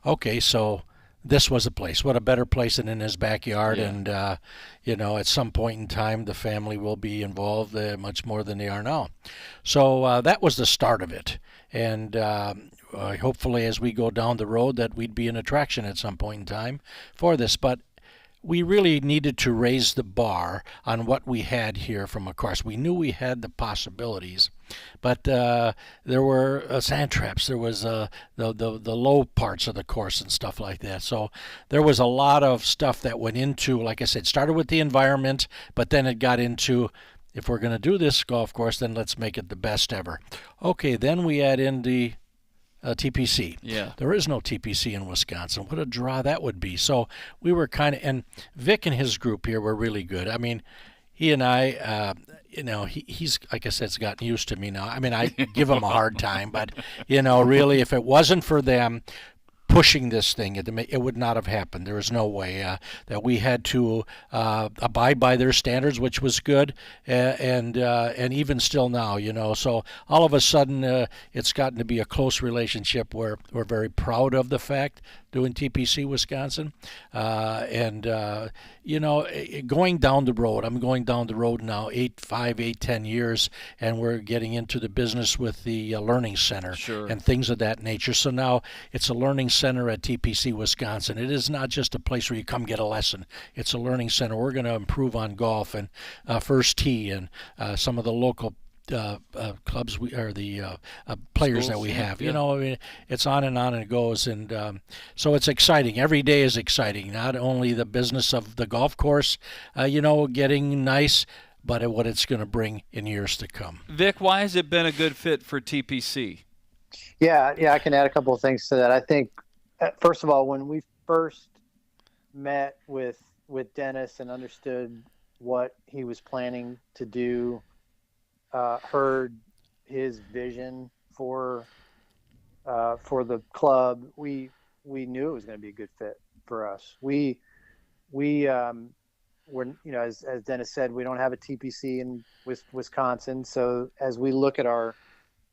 Okay, so this was a place. What a better place than in his backyard. Yeah. And, at some point in time, the family will be involved much more than they are now. So that was the start of it. And hopefully as we go down the road that we'd be an attraction at some point in time for this. But we really needed to raise the bar on what we had here from a course. We knew we had the possibilities, but there were sand traps. There was the low parts of the course and stuff like that. So there was a lot of stuff that went into, like I said, started with the environment, but then it got into, if we're going to do this golf course, then let's make it the best ever. Okay, then we add in the TPC. Yeah. There is no TPC in Wisconsin. What a draw that would be. So we were and Vic and his group here were really good. I mean, he and I, he's, like I said, has gotten used to me now. I mean, I give him a hard time, but, really, if it wasn't for them pushing this thing, it would not have happened. There was no way that we had to abide by their standards, which was good, and even still now, So all of a sudden, it's gotten to be a close relationship where we're very proud of the fact doing TPC Wisconsin, going down the road. I'm going down the road now 10 years, and we're getting into the business with the learning center and things of that nature. So now it's a learning center at TPC Wisconsin. It is not just a place where you come get a lesson. It's a learning center. We're going to improve on golf and first tee and some of the local clubs players Schools, that we have. yeah. It's on and it goes, and so it's exciting. Every day is exciting. Not only the business of the golf course, getting nice, but what it's going to bring in years to come. Vic, why has it been a good fit for TPC? Yeah, I can add a couple of things to that. I think, first of all, when we first met with Dennis and understood what he was planning to do, heard his vision for the club, we knew it was going to be a good fit for us. We were, as Dennis said, we don't have a TPC in Wisconsin. So as we look at our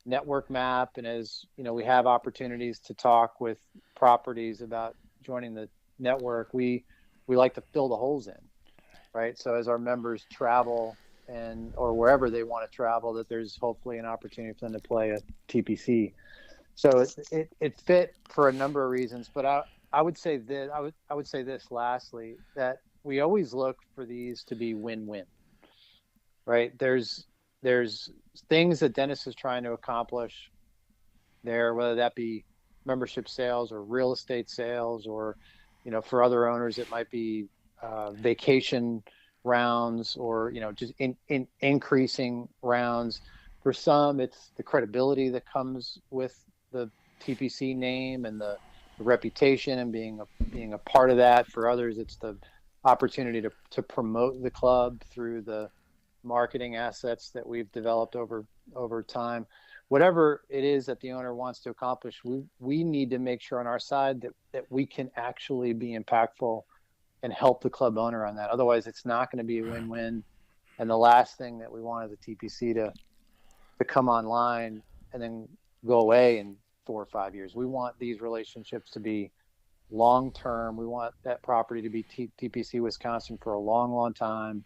network map and as, we have opportunities to talk with properties about joining the network, we like to fill the holes in, right? So as our members travel or wherever they want to travel, that there's hopefully an opportunity for them to play a TPC. So it fit for a number of reasons, but I would say this. I would say this lastly, that we always look for these to be win-win, right? There's things that Dennis is trying to accomplish there, whether that be membership sales or real estate sales, or for other owners it might be vacation rounds, or just in increasing rounds. For some, it's the credibility that comes with the TPC name and the reputation and being a part of that. For others, it's the opportunity to promote the club through the marketing assets that we've developed over time. Whatever it is that the owner wants to accomplish, we need to make sure on our side that we can actually be impactful and help the club owner on that. Otherwise, it's not going to be a win-win. And the last thing that we want is a TPC to come online and then go away in 4 or 5 years. We want these relationships to be long-term. We want that property to be TPC Wisconsin for a long, long time,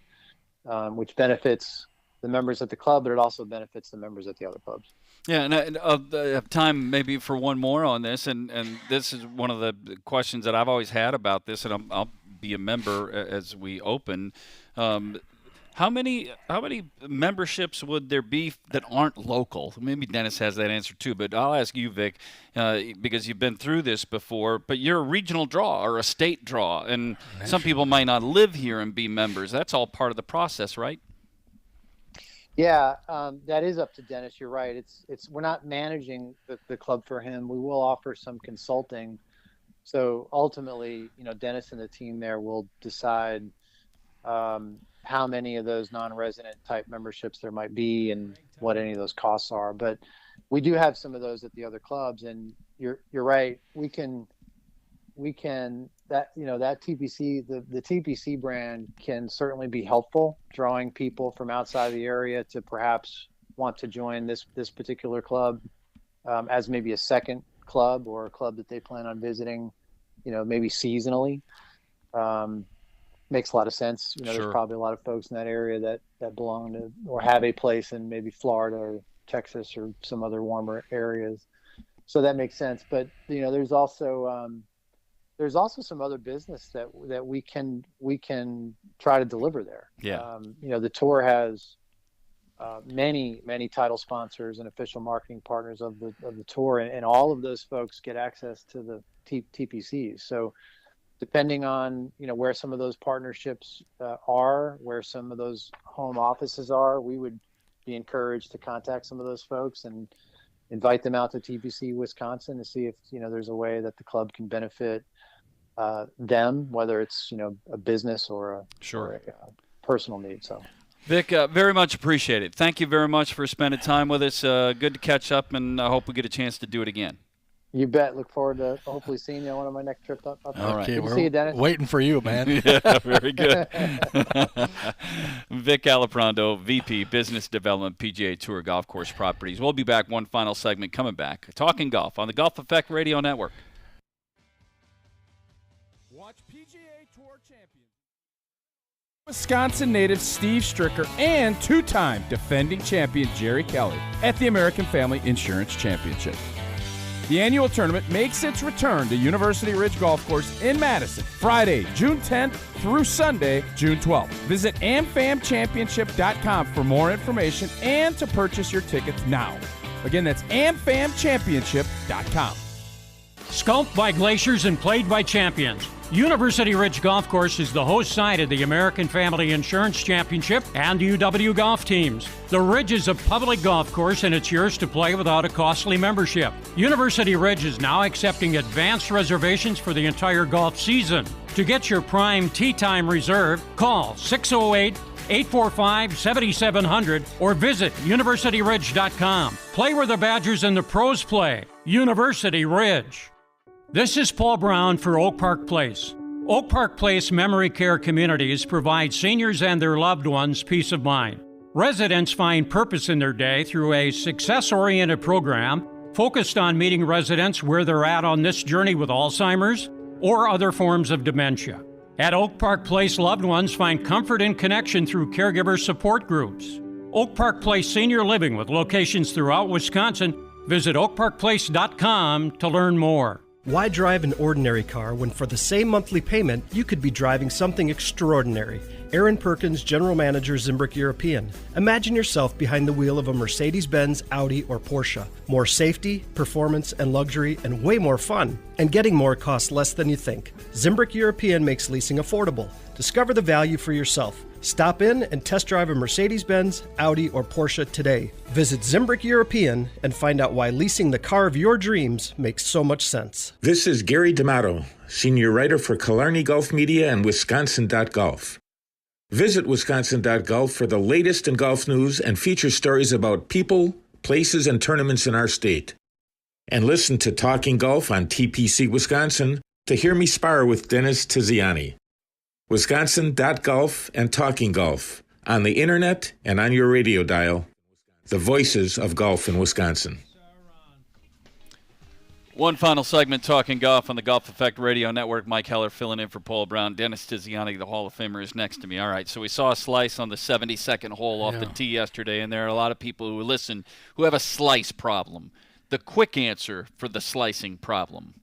which benefits the members at the club, but it also benefits the members at the other clubs. Yeah, and I have time maybe for one more on this, and this is one of the questions that I've always had about this, and I'll be a member as we open. How How many memberships would there be that aren't local? Maybe Dennis has that answer too, but I'll ask you, Vic, because you've been through this before. But you're a regional draw or a state draw, and some people might not live here and be members. That's all part of the process, right? Yeah, that is up to Dennis. You're right. It's we're not managing the club for him. We will offer some consulting. So ultimately, Dennis and the team there will decide how many of those non-resident type memberships there might be and what any of those costs are. But we do have some of those at the other clubs, and you're right. We can that TPC, the TPC brand can certainly be helpful, drawing people from outside the area to perhaps want to join this particular club as maybe a second club or a club that they plan on visiting, maybe seasonally. Makes a lot of sense. Sure. There's probably a lot of folks in that area that belong to or have a place in maybe Florida or Texas or some other warmer areas. So that makes sense. But, there's also some other business that we can try to deliver there. Yeah. The tour has many title sponsors and official marketing partners of the tour, and all of those folks get access to the TPCs. So depending on where some of those partnerships are, where some of those home offices are, we would be encouraged to contact some of those folks and invite them out to TPC Wisconsin to see if there's a way that the club can benefit them, whether it's a business or a personal need. So, Vic, very much appreciate it. Thank you very much for spending time with us. Good to catch up, and I hope we get a chance to do it again. You bet. Look forward to hopefully seeing you on one of my next trips up. All right. Good to see you, Dennis. Waiting for you, man. Yeah, very good. Vic Aliprando, VP Business Development, PGA Tour Golf Course Properties. We'll be back. One final segment coming back. Talking Golf on the Golf Effect Radio Network. Watch PGA Tour Champions. Wisconsin native Steve Stricker and two-time defending champion Jerry Kelly at the American Family Insurance Championship. The annual tournament makes its return to University Ridge Golf Course in Madison, Friday, June 10th through Sunday, June 12th. Visit amfamchampionship.com for more information and to purchase your tickets now. Again, that's amfamchampionship.com. Sculpted by glaciers and played by champions, University Ridge Golf Course is the host site of the American Family Insurance Championship and UW golf teams. The Ridge is a public golf course and it's yours to play without a costly membership. University Ridge is now accepting advanced reservations for the entire golf season. To get your prime tee time reserved, call 608-845-7700 or visit universityridge.com. Play where the Badgers and the pros play. University Ridge. This is Paul Braun for Oak Park Place. Oak Park Place Memory Care Communities provide seniors and their loved ones peace of mind. Residents find purpose in their day through a success-oriented program focused on meeting residents where they're at on this journey with Alzheimer's or other forms of dementia. At Oak Park Place, loved ones find comfort and connection through caregiver support groups. Oak Park Place Senior Living with locations throughout Wisconsin. Visit oakparkplace.com to learn more. Why drive an ordinary car when for the same monthly payment, you could be driving something extraordinary? Aaron Perkins, General Manager, Zimbrick European. Imagine yourself behind the wheel of a Mercedes-Benz, Audi, or Porsche. More safety, performance, and luxury, and way more fun. And getting more costs less than you think. Zimbrick European makes leasing affordable. Discover the value for yourself. Stop in and test drive a Mercedes-Benz, Audi, or Porsche today. Visit Zimbrick European and find out why leasing the car of your dreams makes so much sense. This is Gary D'Amato, Senior Writer for Killarney Golf Media and Wisconsin.golf. Visit Wisconsin.golf for the latest in golf news and feature stories about people, places, and tournaments in our state. And listen to Talking Golf on TPC Wisconsin to hear me spar with Dennis Tiziani. Wisconsin.golf and Talking Golf on the internet and on your radio dial. The voices of golf in Wisconsin. One final segment, Talking Golf on the Golf Effect Radio Network. Mike Heller filling in for Paul Braun. Dennis Tiziani, the Hall of Famer, is next to me. All right, so we saw a slice on the 72nd hole off the tee yesterday, and there are a lot of people who listen who have a slice problem. The quick answer for the slicing problem.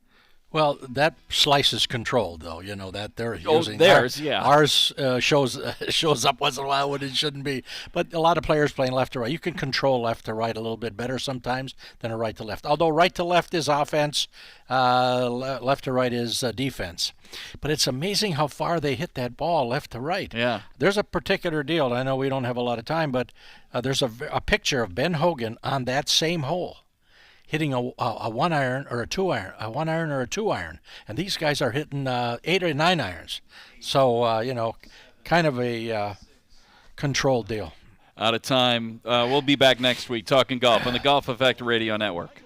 Well, that slice is controlled, though. You know that they're Oh, using theirs, yeah. Ours shows up once in a while when it shouldn't be. But a lot of players playing left to right. You can control left to right a little bit better sometimes than a right to left. Although right to left is offense, left to right is defense. But it's amazing how far they hit that ball left to right. Yeah. There's a particular deal. I know we don't have a lot of time, but there's a picture of Ben Hogan on that same hole, hitting a 1 iron or a 2 iron, a 1 iron or a 2 iron, and these guys are hitting 8 or 9 irons. So kind of a controlled deal. Out of time. We'll be back next week talking golf on the Golf Effect Radio Network.